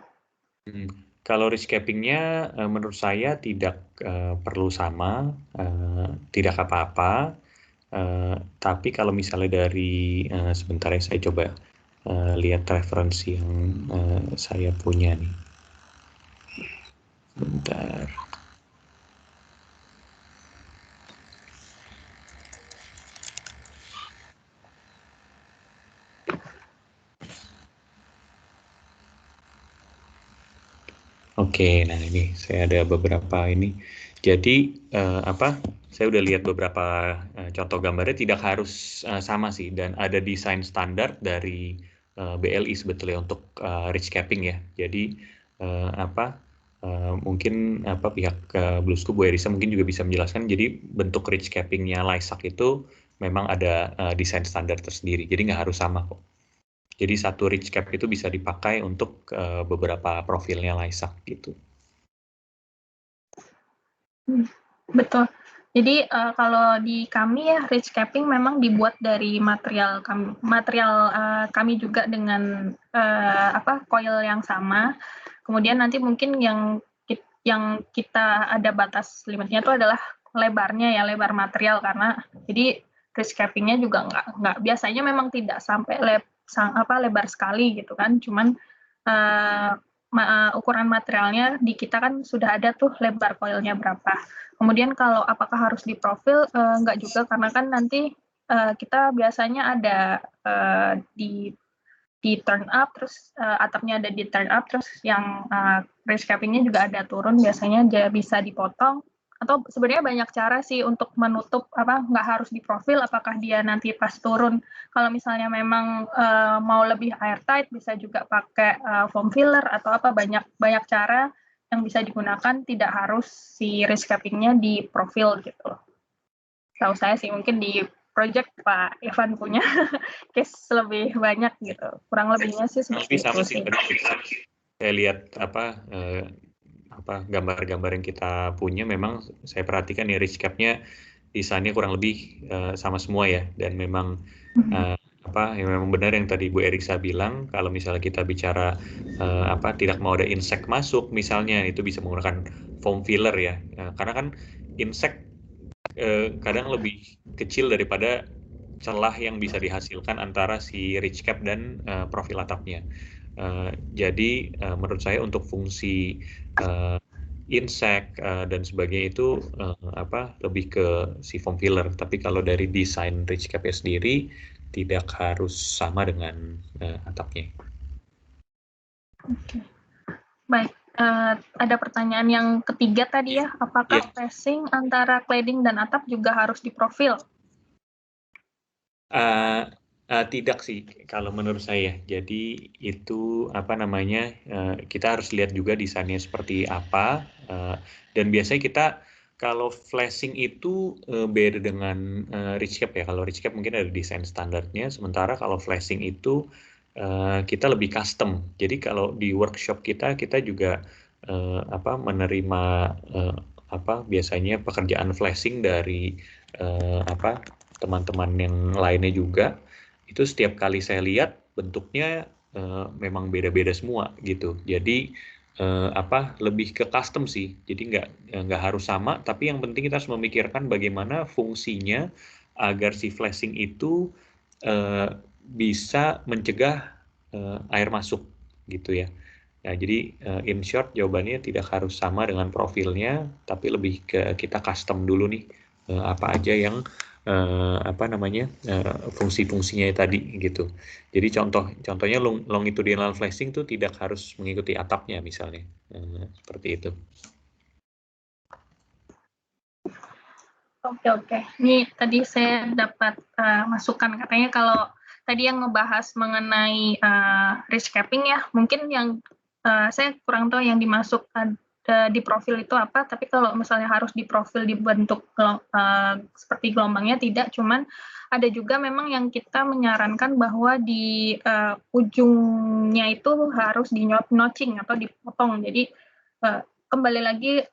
S1: Kalau ridge capping-nya menurut saya tidak perlu sama, tidak apa-apa. Tapi kalau misalnya dari sebentar ya, saya coba lihat referensi yang saya punya nih. Sebentar. Oke, nah ini saya ada beberapa ini. Jadi saya udah lihat beberapa contoh gambarnya, tidak harus sama sih, dan ada desain standar dari BLI sebetulnya untuk ridge capping ya. Jadi mungkin pihak Blue Scoop, Bu Erisa mungkin juga bisa menjelaskan. Jadi bentuk ridge cappingnya Lysaght itu memang ada desain standar tersendiri. Jadi nggak harus sama kok. Jadi satu ridge cap itu bisa dipakai untuk beberapa profilnya Lysaght gitu.
S2: Betul. Jadi kalau di kami ya ridge capping memang dibuat dari material kami juga dengan coil yang sama. Kemudian nanti mungkin yang kita ada batas limitnya itu adalah lebarnya ya, lebar material, karena jadi ridge capping-nya juga nggak biasanya memang tidak sampai lebar sekali gitu kan, cuman ukuran materialnya di kita kan sudah ada tuh lebar coilnya berapa. Kemudian kalau apakah harus di profil, nggak juga, karena kan nanti kita biasanya ada di turn up, terus atapnya ada di turn up, terus yang ridge capping-nya juga ada turun, biasanya bisa dipotong. Atau sebenarnya banyak cara sih untuk menutup, nggak harus di profil, apakah dia nanti pas turun. Kalau misalnya memang mau lebih airtight, bisa juga pakai foam filler atau banyak cara yang bisa digunakan, tidak harus si ridge capping-nya di profil gitu. Tahu saya sih mungkin di project Pak Ivan punya case lebih banyak gitu. Kurang lebihnya sih seperti
S1: Sama
S2: itu
S1: sih.
S2: sih.
S1: Saya lihat gambar-gambar yang kita punya, memang saya perhatikan ya ridge cap-nya desainnya kurang lebih sama semua ya, dan memang memang benar yang tadi Bu Erisa bilang, kalau misalnya kita bicara tidak mau ada insect masuk misalnya, itu bisa menggunakan foam filler ya, karena kan insect kadang lebih kecil daripada celah yang bisa dihasilkan antara si ridge cap dan profil atapnya. Jadi menurut saya untuk fungsi insect dan sebagainya itu lebih ke si foam filler. Tapi kalau dari desain ridge cap sendiri tidak harus sama dengan atapnya.
S2: Oke. Baik, ada pertanyaan yang ketiga tadi ya, apakah flashing antara cladding dan atap juga harus di profil?
S1: Tidak sih kalau menurut saya. Jadi itu kita harus lihat juga desainnya seperti apa, dan biasanya kita kalau flashing itu beda dengan ridge cap ya. Kalau ridge cap mungkin ada desain standarnya, sementara kalau flashing itu kita lebih custom. Jadi kalau di workshop kita juga menerima biasanya pekerjaan flashing dari teman-teman yang lainnya juga. Itu setiap kali saya lihat bentuknya memang beda-beda semua gitu. Jadi lebih ke custom sih. Jadi nggak harus sama, tapi yang penting kita harus memikirkan bagaimana fungsinya agar si flashing itu bisa mencegah air masuk gitu ya. Nah, jadi in short jawabannya tidak harus sama dengan profilnya, tapi lebih ke kita custom dulu nih apa aja yang fungsi-fungsinya tadi gitu. Jadi contohnya longitudinal flashing tuh tidak harus mengikuti atapnya misalnya, seperti itu.
S2: Oke. Ini tadi saya dapat masukan, katanya kalau tadi yang ngebahas mengenai risk capping ya, mungkin yang saya kurang tahu yang dimasuk di profil itu apa, tapi kalau misalnya harus di profil dibentuk seperti gelombangnya tidak, cuman ada juga memang yang kita menyarankan bahwa di ujungnya itu harus di notching atau dipotong. Jadi kembali lagi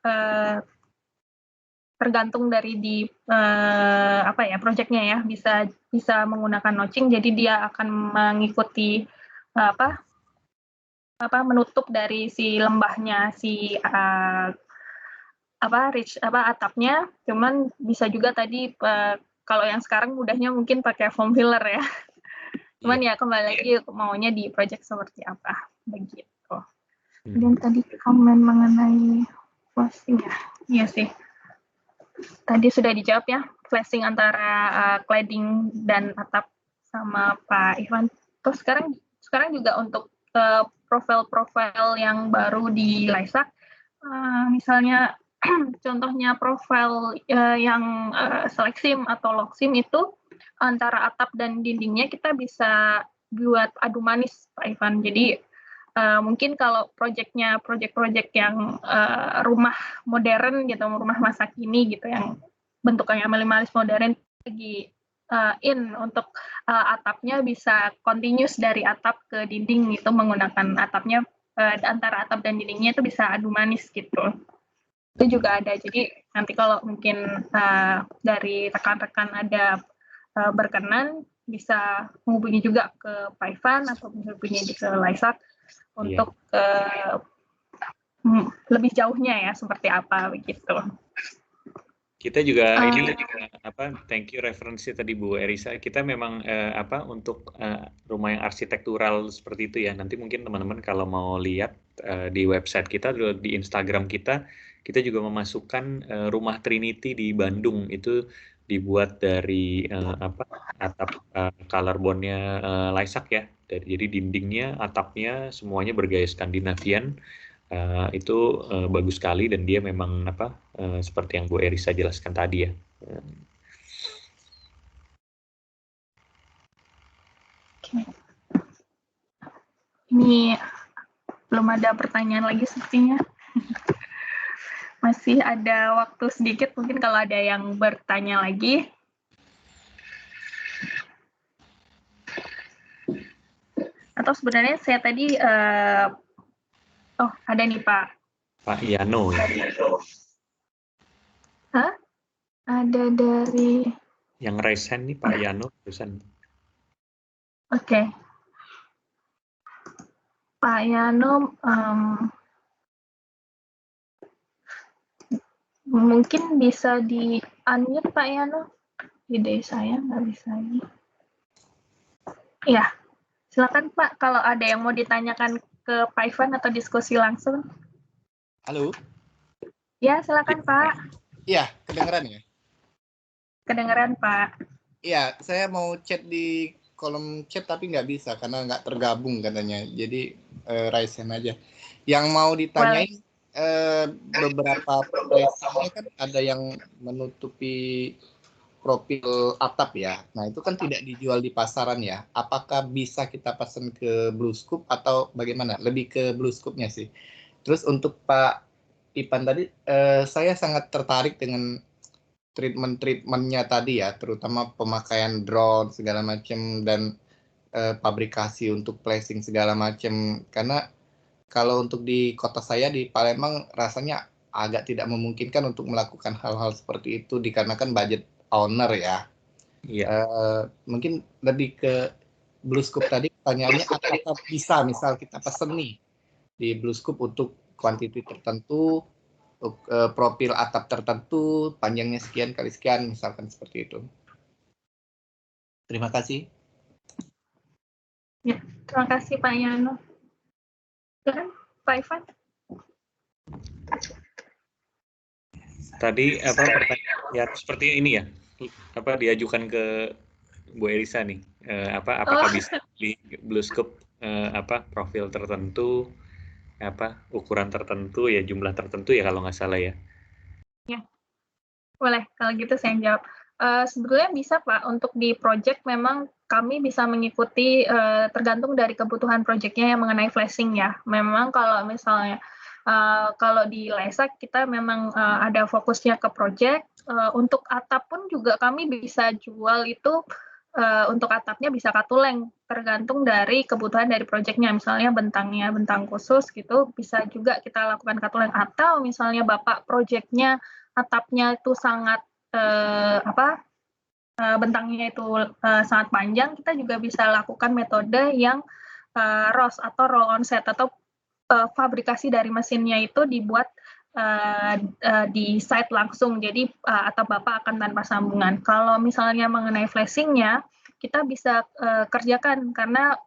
S2: tergantung dari di proyeknya ya, bisa menggunakan notching, jadi dia akan mengikuti menutup dari si lembahnya si atapnya. Cuman bisa juga tadi kalau yang sekarang mudahnya mungkin pakai foam filler ya. Cuman ya kembali lagi maunya di project seperti apa begitu. Dan tadi komen mengenai flashing ya, iya sih. Tadi sudah dijawab ya, flashing antara cladding dan atap sama Pak Ivan. Terus sekarang juga untuk profil-profil yang baru di Laisak, misalnya contohnya profil yang seleksim atau loksim itu antara atap dan dindingnya kita bisa buat adu manis, Pak Ivan. Jadi mungkin kalau proyek yang rumah modern gitu, rumah masa kini gitu, yang bentukannya minimalis modern, lagi untuk atapnya bisa continuous dari atap ke dinding itu, menggunakan atapnya antara atap dan dindingnya itu bisa adu manis gitu. Itu juga ada. Jadi nanti kalau mungkin dari rekan-rekan ada berkenan, bisa menghubungi juga ke Pak Ivan atau menghubungi ke Laisak untuk lebih jauhnya ya seperti apa begitu.
S1: Kita juga thank you referensi tadi Bu Erisa. Kita memang untuk rumah yang arsitektural seperti itu ya. Nanti mungkin teman-teman kalau mau lihat di website kita, di Instagram kita juga memasukkan rumah Trinity di Bandung, itu dibuat dari atap color bondnya Laisak ya. Jadi dindingnya, atapnya semuanya bergaya Skandinavian. Itu bagus sekali, dan dia memang seperti yang Bu Erisa jelaskan tadi ya.
S2: Ini belum ada pertanyaan lagi sepertinya. Masih ada waktu sedikit, mungkin kalau ada yang bertanya lagi. Atau sebenarnya saya tadi ada nih Pak.
S1: Pak Yano ya.
S2: Hah? Ada dari
S1: yang raise hand nih Pak Yano terusan.
S2: Oke. Pak Yano, mungkin bisa di unmute Pak Yano. Ide saya nggak bisa ini. Iya, silakan Pak, kalau ada yang mau ditanyakan ke Pak Ivan atau diskusi langsung.
S3: Halo?
S2: Ya, silakan Pak.
S3: Iya, kedengeran ya?
S2: Kedengeran Pak.
S3: Iya, saya mau chat di kolom chat tapi nggak bisa karena nggak tergabung katanya. Jadi raise hand aja. Yang mau ditanyain beberapa flashingnya kan ada yang menutupi profil atap ya. Nah itu kan tidak dijual di pasaran ya. Apakah bisa kita pesan ke BlueScope atau bagaimana? Lebih ke BlueScope-nya sih. Terus untuk Pak Ipan tadi, saya sangat tertarik dengan treatment-treatmentnya tadi ya, terutama pemakaian drone segala macam dan pabrikasi untuk flashing segala macam. Karena kalau untuk di kota saya di Palembang rasanya agak tidak memungkinkan untuk melakukan hal-hal seperti itu dikarenakan budget owner ya. Mungkin lebih ke BlueScope tadi pertanyaannya, apakah bisa misal kita pesen nih di BlueScope untuk kuantiti tertentu, untuk profil atap tertentu, panjangnya sekian kali sekian, misalkan seperti itu. Terima kasih.
S2: Ya, terima kasih Pak Yano. Dan Pak Ivan.
S1: Tadi pertanyaan ya seperti ini ya. diajukan ke Bu Elisa nih, apakah bisa di BlueScope profil tertentu, ukuran tertentu ya, jumlah tertentu ya kalau nggak salah ya.
S2: Ya, boleh kalau gitu saya jawab. Sebetulnya bisa Pak, untuk di project memang kami bisa mengikuti tergantung dari kebutuhan projectnya yang mengenai flashing ya. Memang kalau misalnya kalau di Laisak kita memang ada fokusnya ke project. Untuk atap pun juga kami bisa jual itu untuk atapnya bisa katuleng, tergantung dari kebutuhan dari projectnya. Misalnya bentangnya bentang khusus gitu, bisa juga kita lakukan katuleng. Atau misalnya Bapak projectnya atapnya itu sangat bentangnya itu sangat panjang, kita juga bisa lakukan metode yang ROS atau roll on set, atau fabrikasi dari mesinnya itu dibuat di site langsung, jadi atap Bapak akan tanpa sambungan. Kalau misalnya mengenai flashingnya, kita bisa kerjakan, karena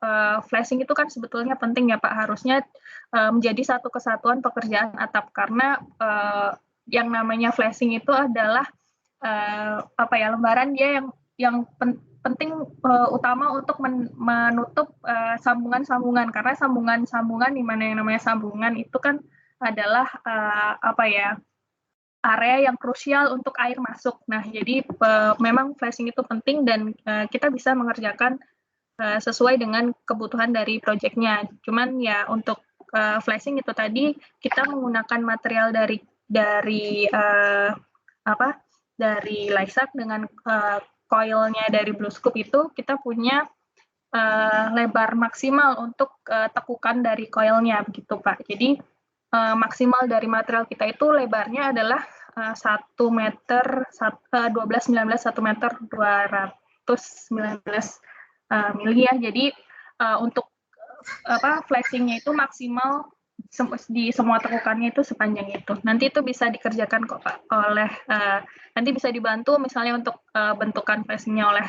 S2: flashing itu kan sebetulnya penting ya Pak, harusnya menjadi satu kesatuan pekerjaan atap, karena yang namanya flashing itu adalah lembaran dia yang penting utama untuk menutup sambungan-sambungan, karena sambungan-sambungan di mana yang namanya sambungan itu kan adalah area yang krusial untuk air masuk. Nah, jadi memang flashing itu penting, dan kita bisa mengerjakan sesuai dengan kebutuhan dari proyeknya. Cuman ya untuk flashing itu tadi kita menggunakan material dari Laisak dengan coilnya dari BlueScope itu kita punya lebar maksimal untuk tekukan dari coilnya begitu Pak. Jadi maksimal dari material kita itu lebarnya adalah 1 meter 1219 1 meter 219 mili ya. Jadi untuk flashingnya itu maksimal di semua tekukannya itu sepanjang itu. Nanti itu bisa dikerjakan kok Pak oleh nanti bisa dibantu misalnya untuk bentukan flashingnya oleh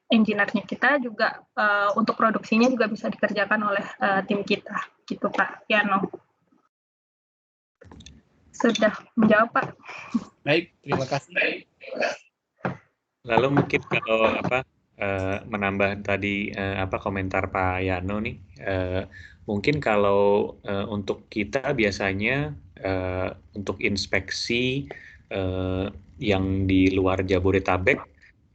S2: engineer-nya kita, juga untuk produksinya juga bisa dikerjakan oleh tim kita gitu Pak Yano. Sudah menjawab Pak.
S3: Baik, terima kasih.
S1: Lalu mungkin kalau menambah tadi komentar Pak Yano nih, mungkin kalau untuk kita biasanya untuk inspeksi yang di luar Jabodetabek,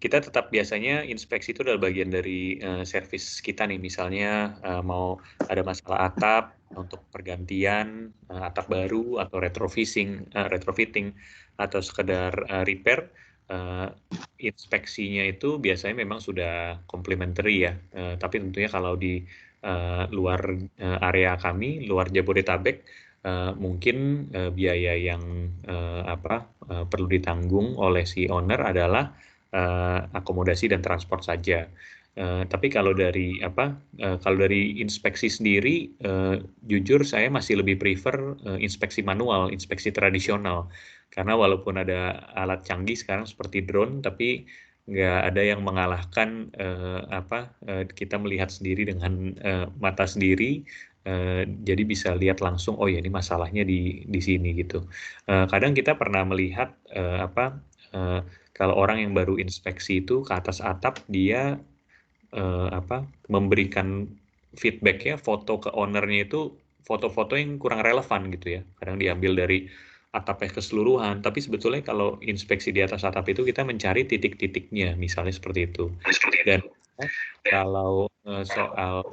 S1: kita tetap biasanya inspeksi itu adalah bagian dari servis kita nih. Misalnya mau ada masalah atap untuk pergantian atap baru atau retrofitting atau sekedar repair. Inspeksinya itu biasanya memang sudah complementary ya, tapi tentunya kalau di luar area kami, luar Jabodetabek, mungkin biaya yang perlu ditanggung oleh si owner adalah akomodasi dan transport saja. Tapi kalau dari inspeksi sendiri, jujur saya masih lebih prefer inspeksi manual, inspeksi tradisional. Karena walaupun ada alat canggih sekarang seperti drone, tapi nggak ada yang mengalahkan kita melihat sendiri dengan mata sendiri, jadi bisa lihat langsung, oh ya ini masalahnya di sini gitu. Kadang kita pernah melihat kalau orang yang baru inspeksi itu ke atas atap, dia memberikan feedback ya, foto ke ownernya itu foto-foto yang kurang relevan gitu ya. Kadang diambil dari atapnya keseluruhan, tapi sebetulnya kalau inspeksi di atas atap itu kita mencari titik-titiknya, misalnya seperti itu. Dan kalau soal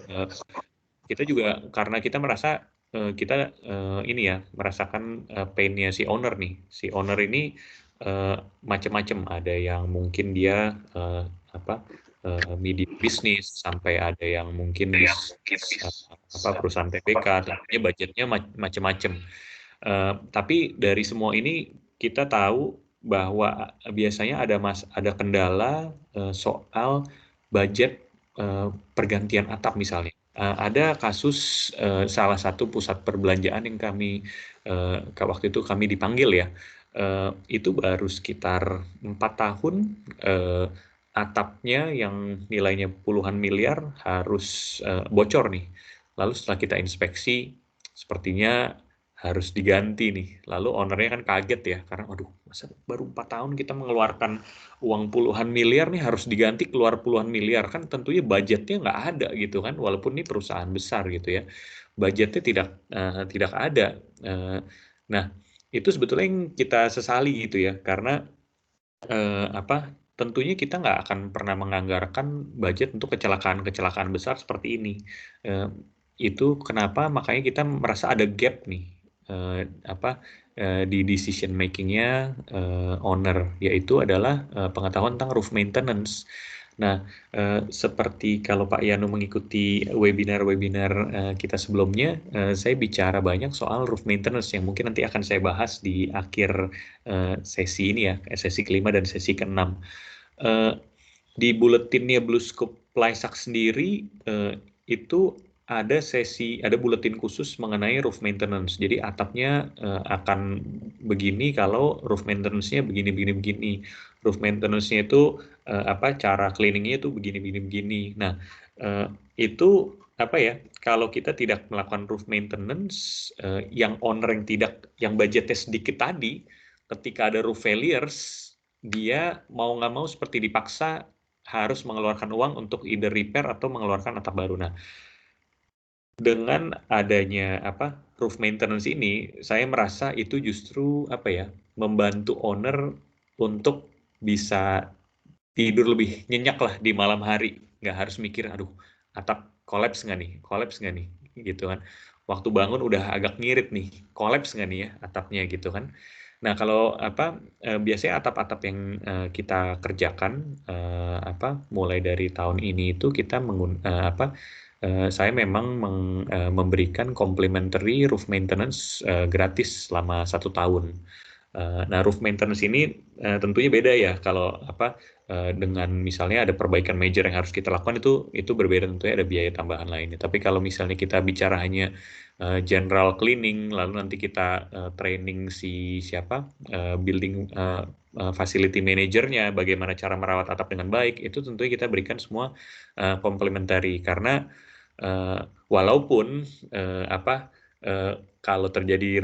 S1: kita juga, karena kita merasa kita merasakan pain-nya si owner nih. Si owner ini macam-macam, ada yang mungkin dia medium bisnis, sampai ada yang mungkin perusahaan TBK, tentunya budgetnya macam-macam. Tapi dari semua ini kita tahu bahwa biasanya ada kendala soal budget pergantian atap misalnya. Ada kasus salah satu pusat perbelanjaan yang kami waktu itu kami dipanggil ya, itu baru sekitar 4 tahun atapnya yang nilainya puluhan miliar harus bocor nih. Lalu setelah kita inspeksi, sepertinya harus diganti nih. Lalu ownernya kan kaget ya, karena aduh, masa baru 4 tahun kita mengeluarkan uang puluhan miliar nih harus diganti keluar puluhan miliar, kan tentunya budgetnya nggak ada gitu kan, walaupun ini perusahaan besar gitu ya, budgetnya tidak ada. Nah, itu sebetulnya yang kita sesali gitu ya, karena tentunya kita nggak akan pernah menganggarkan budget untuk kecelakaan-kecelakaan besar seperti ini. Itu kenapa makanya kita merasa ada gap nih di decision makingnya owner, yaitu adalah pengetahuan tentang roof maintenance. Nah, seperti kalau Pak Yanu mengikuti webinar-webinar kita sebelumnya, saya bicara banyak soal roof maintenance yang mungkin nanti akan saya bahas di akhir sesi ini ya, sesi kelima dan sesi keenam. Di buletinnya Blue Scope Plysac sendiri itu ada buletin khusus mengenai roof maintenance. Jadi atapnya akan begini kalau roof maintenance-nya begini. Roof maintenance-nya itu cara cleaning-nya itu begini. Nah, itu kalau kita tidak melakukan roof maintenance, yang owner yang budgetnya sedikit tadi, ketika ada roof failures, dia mau nggak mau seperti dipaksa harus mengeluarkan uang untuk either repair atau mengeluarkan atap baru. Nah, dengan adanya roof maintenance ini, saya merasa itu justru membantu owner untuk bisa tidur lebih nyenyak lah di malam hari, nggak harus mikir aduh atap kolaps nggak nih gitu kan. Waktu bangun udah agak ngirit nih, kolaps nggak nih ya atapnya gitu kan. Nah, kalau biasanya atap-atap yang kita kerjakan mulai dari tahun ini itu kita saya memang memberikan complimentary roof maintenance gratis selama 1 tahun. Nah, roof maintenance ini tentunya beda ya kalau dengan misalnya ada perbaikan major yang harus kita lakukan, itu berbeda, tentunya ada biaya tambahan lainnya. Tapi kalau misalnya kita bicara hanya general cleaning, lalu nanti kita training building facility manajernya bagaimana cara merawat atap dengan baik, itu tentunya kita berikan semua complementary, karena walaupun kalau terjadi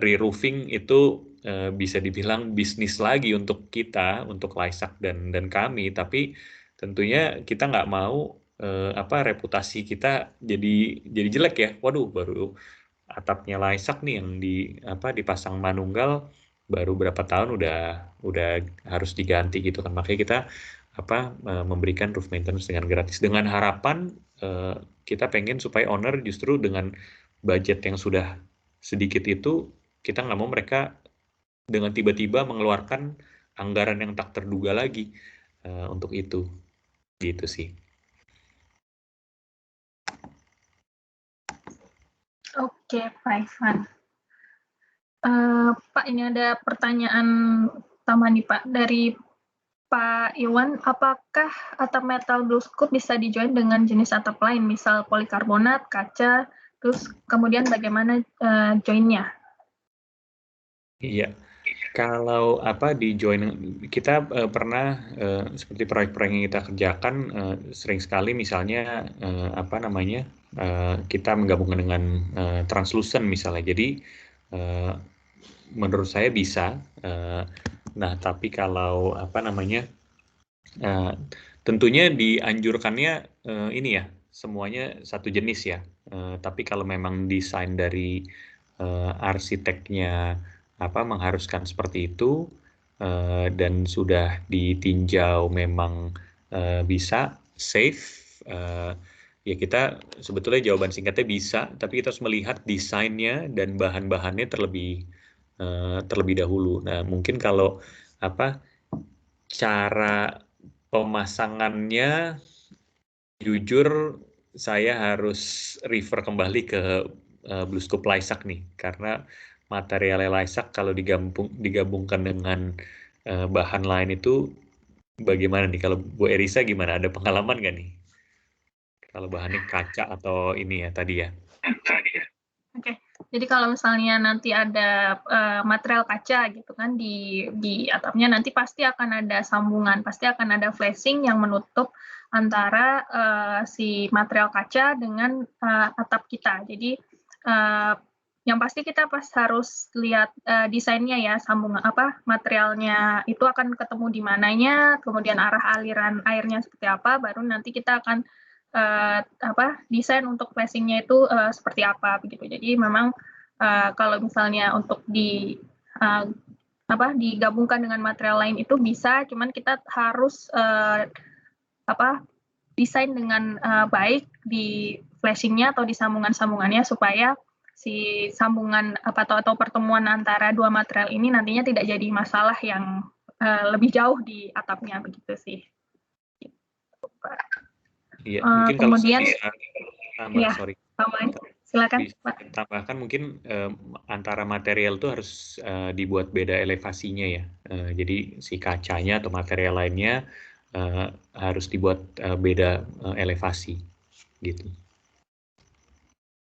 S1: re-roofing itu bisa dibilang bisnis lagi untuk kita, untuk Plysac dan kami, tapi tentunya kita nggak mau reputasi kita jadi jelek ya. Waduh, baru atapnya Plysac nih yang dipasang manunggal baru berapa tahun udah harus diganti gitu kan. Makanya kita memberikan roof maintenance dengan gratis, dengan harapan kita pengen supaya owner justru dengan budget yang sudah sedikit itu, kita nggak mau mereka dengan tiba-tiba mengeluarkan anggaran yang tak terduga lagi untuk itu, gitu sih.
S2: Oke, Pak Ivan. Pak, ini ada pertanyaan tambahan nih Pak dari Pak Iwan, apakah atap metal Blue Scope bisa dijoin dengan jenis atap lain, misal polikarbonat, kaca, terus kemudian bagaimana joinnya?
S1: Iya, kalau di join kita pernah seperti proyek-proyek yang kita kerjakan sering sekali misalnya kita menggabungkan dengan translucent misalnya. Jadi menurut saya bisa. Nah, tapi kalau tentunya dianjurkannya ini ya, semuanya satu jenis ya. Tapi kalau memang desain dari arsiteknya mengharuskan seperti itu dan sudah ditinjau memang bisa safe, ya kita sebetulnya jawaban singkatnya bisa, tapi kita harus melihat desainnya dan bahan-bahannya terlebih dahulu. Nah, mungkin kalau cara pemasangannya, jujur saya harus refer kembali ke Blue Scope Plysac nih, karena material Plysac kalau digabungkan dengan bahan lain itu bagaimana nih? Kalau Bu Erisa gimana? Ada pengalaman nggak nih? Kalau bahannya kaca atau ini ya tadi ya?
S2: Oke, jadi kalau misalnya nanti ada material kaca gitu kan di atapnya, nanti pasti akan ada sambungan, pasti akan ada flashing yang menutup antara si material kaca dengan atap kita. Jadi yang pasti kita harus lihat desainnya ya, sambungan materialnya itu akan ketemu di mananya, kemudian arah aliran airnya seperti apa, baru nanti kita akan desain untuk flashingnya itu seperti apa begitu. Jadi memang kalau misalnya untuk digabungkan dengan material lain itu bisa, cuman kita harus desain dengan baik di flashingnya atau di sambungan-sambungannya supaya si sambungan atau pertemuan antara dua material ini nantinya tidak jadi masalah yang lebih jauh di atapnya begitu sih.
S1: Iya, mungkin
S2: kemudian,
S1: kalau tambah,
S2: ya,
S1: sorry.
S2: Silakan,
S1: Pak. Tambahkan mungkin antara material itu harus dibuat beda elevasinya ya. Jadi si kacanya atau material lainnya harus dibuat beda elevasi gitu.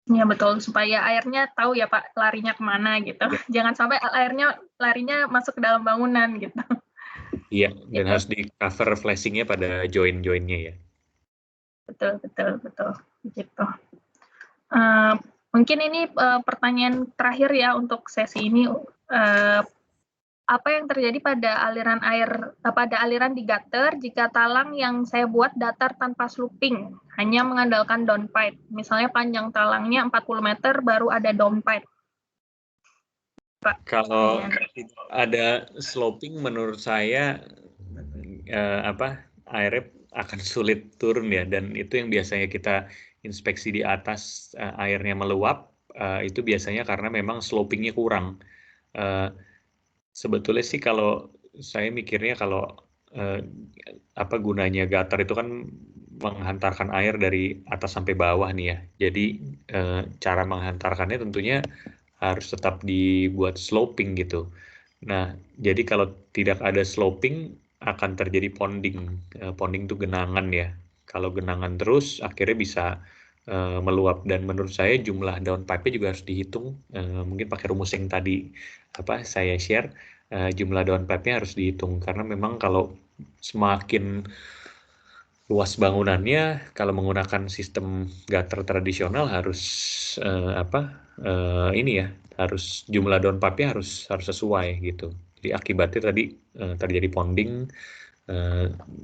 S2: Ya betul, supaya airnya tahu ya Pak larinya kemana gitu. Ya. Jangan sampai airnya larinya masuk ke dalam bangunan gitu.
S1: Iya, dan harus di cover flashingnya pada join-joinnya ya.
S2: Betul. Gitu. Mungkin ini pertanyaan terakhir ya untuk sesi ini. Apa yang terjadi pada aliran di gutter jika talang yang saya buat datar tanpa slooping, hanya mengandalkan downpipe. Misalnya panjang talangnya 40 meter baru ada downpipe. Pak.
S1: Kalau ada sloping menurut saya airnya akan sulit turun ya, dan itu yang biasanya kita inspeksi di atas airnya meluap, itu biasanya karena memang slopingnya kurang. Sebetulnya sih kalau saya mikirnya kalau gunanya gutter itu kan menghantarkan air dari atas sampai bawah nih ya. Jadi cara menghantarkannya tentunya harus tetap dibuat sloping gitu. Nah, jadi kalau tidak ada sloping akan terjadi ponding. Ponding itu genangan ya. Kalau genangan terus akhirnya bisa meluap, dan menurut saya jumlah downpipe-nya juga harus dihitung. Mungkin pakai rumus yang tadi saya share, jumlah downpipe-nya harus dihitung karena memang kalau semakin luas bangunannya, kalau menggunakan sistem gutter tradisional harus harus jumlah downpipe-nya harus sesuai gitu. Jadi akibatnya tadi terjadi ponding,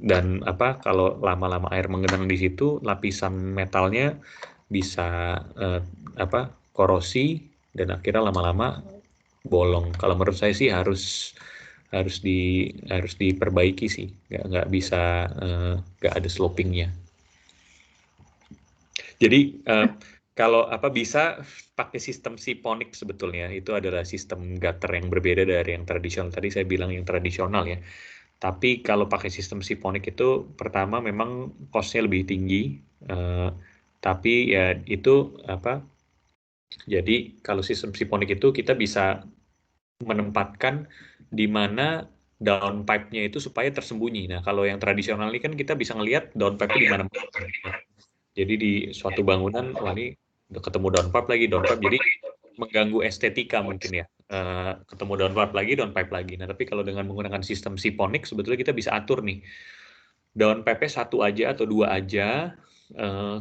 S1: dan kalau lama-lama air menggenang di situ, lapisan metalnya bisa korosi dan akhirnya lama-lama bolong. Kalau menurut saya sih harus diperbaiki sih, nggak bisa nggak ada slopingnya. Jadi kalau bisa pakai sistem siponik sebetulnya, itu adalah sistem gutter yang berbeda dari yang tradisional. Tadi saya bilang yang tradisional ya. Tapi kalau pakai sistem siponik itu pertama memang cost-nya lebih tinggi, tapi ya itu jadi kalau sistem siponik itu kita bisa menempatkan di mana downpipe-nya itu supaya tersembunyi. Nah, kalau yang tradisional ini kan kita bisa ngelihat downpipe di mana. Jadi di suatu bangunan, wah ini udah ketemu downpipe lagi. Jadi mengganggu estetika mungkin ya. Ketemu downpipe lagi. Nah, tapi kalau dengan menggunakan sistem siponik, sebetulnya kita bisa atur nih. Downpipe-nya satu aja atau dua aja,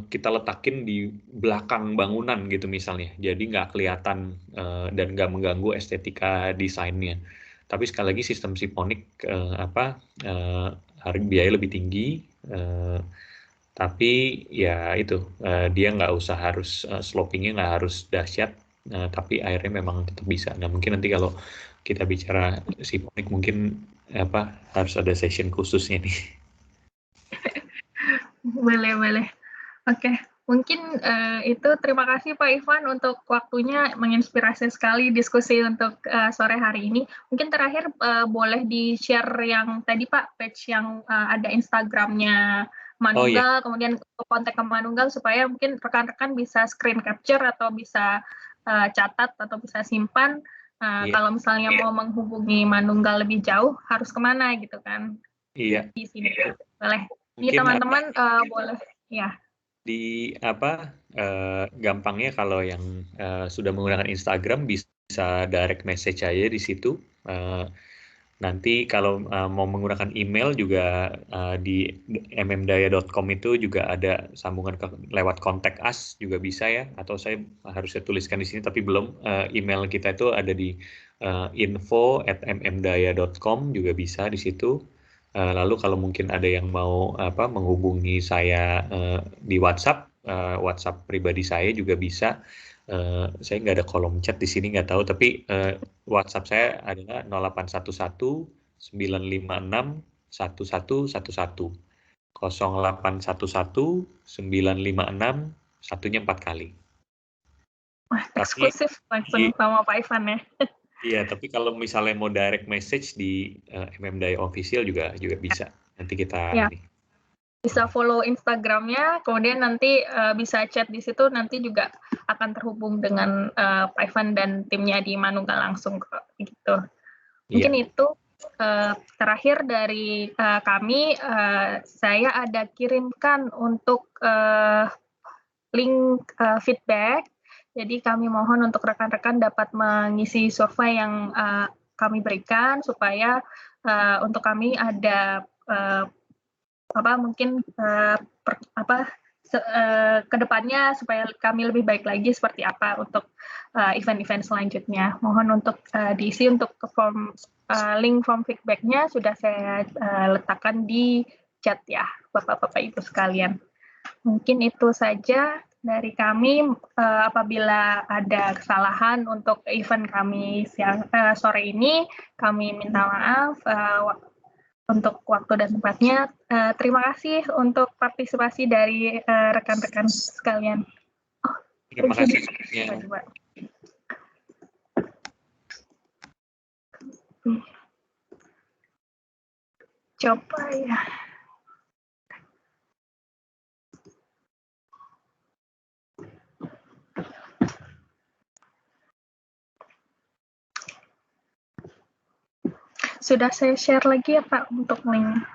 S1: kita letakin di belakang bangunan gitu misalnya. Jadi nggak kelihatan dan nggak mengganggu estetika desainnya. Tapi sekali lagi sistem siponik biaya lebih tinggi. Tapi ya itu dia nggak usah harus slopingnya nggak harus dahsyat, tapi airnya memang tetap bisa. Nah mungkin nanti kalau kita bicara siponik mungkin harus ada session khususnya nih.
S2: Boleh. Oke. Mungkin itu terima kasih Pak Ivan untuk waktunya, menginspirasi sekali diskusi untuk sore hari ini. Mungkin terakhir boleh di-share yang tadi Pak, page yang ada Instagramnya Manunggal, kemudian kontak ke Manunggal supaya mungkin rekan-rekan bisa screen capture atau bisa catat atau bisa simpan. Kalau misalnya mau menghubungi Manunggal lebih jauh harus kemana gitu kan?
S1: Iya.
S2: Di sini boleh. Ini teman-teman boleh ya.
S1: Di gampangnya kalau yang sudah menggunakan Instagram bisa direct message aja di situ. Nanti kalau mau menggunakan email juga di mmdaya.com itu juga ada sambungan lewat kontak us juga bisa ya, atau saya harusnya tuliskan di sini tapi belum. Email kita itu ada di info@mmdaya.com juga bisa di situ. Lalu kalau mungkin ada yang mau menghubungi saya di WhatsApp, WhatsApp pribadi saya juga bisa. Saya nggak ada kolom chat di sini, nggak tahu, tapi WhatsApp saya adalah 0811 956 1111, 0811 956 satunya 4 kali.
S2: Wah,
S1: Tapi
S2: eksklusif langsung sama Pak Ivan ya.
S1: iya, tapi kalau misalnya mau direct message di MMDaya Official juga bisa. Nanti kita
S2: Ya.
S1: ini.
S2: Bisa follow Instagramnya, kemudian nanti bisa chat di situ, nanti juga akan terhubung dengan Pak Ivan dan timnya di Manunggal langsung gitu. Mungkin itu terakhir dari kami, saya ada kirimkan untuk link feedback. Jadi kami mohon untuk rekan-rekan dapat mengisi survei yang kami berikan supaya untuk kami ada mungkin kedepannya supaya kami lebih baik lagi seperti apa untuk event-event selanjutnya. Mohon untuk diisi untuk link form feedback-nya sudah saya letakkan di chat ya, Bapak-Bapak Ibu sekalian. Mungkin itu saja dari kami. Apabila ada kesalahan untuk event kami sore ini, kami minta maaf. Untuk waktu dan tempatnya, terima kasih untuk partisipasi dari rekan-rekan sekalian.
S1: Terima kasih.
S2: Coba ya. Sudah saya share lagi ya Pak untuk link.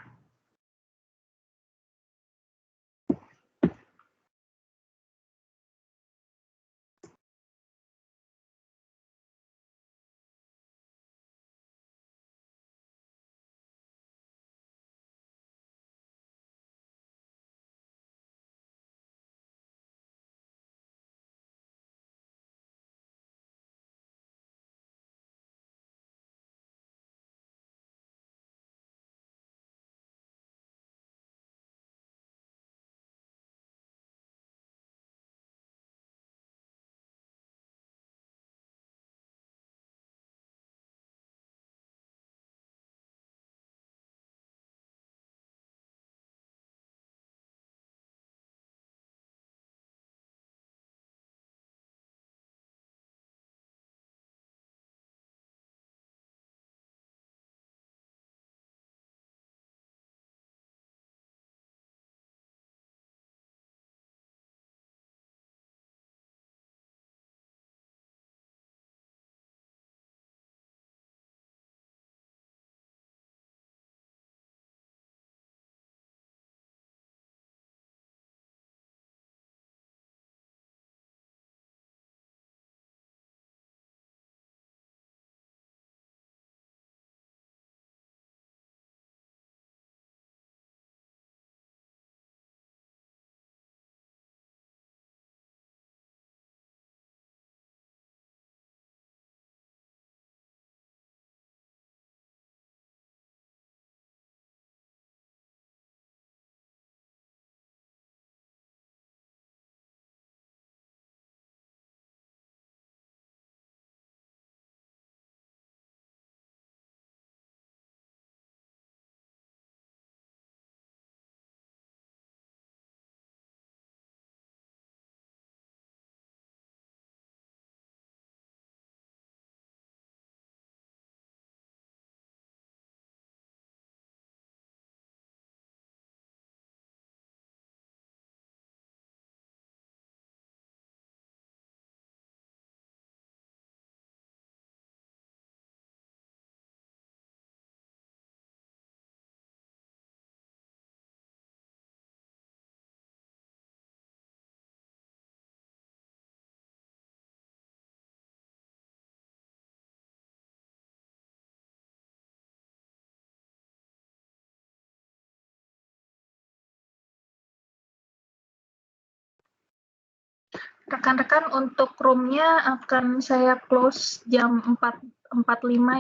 S2: Rekan-rekan, untuk room-nya akan saya close jam 4.45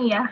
S2: ya.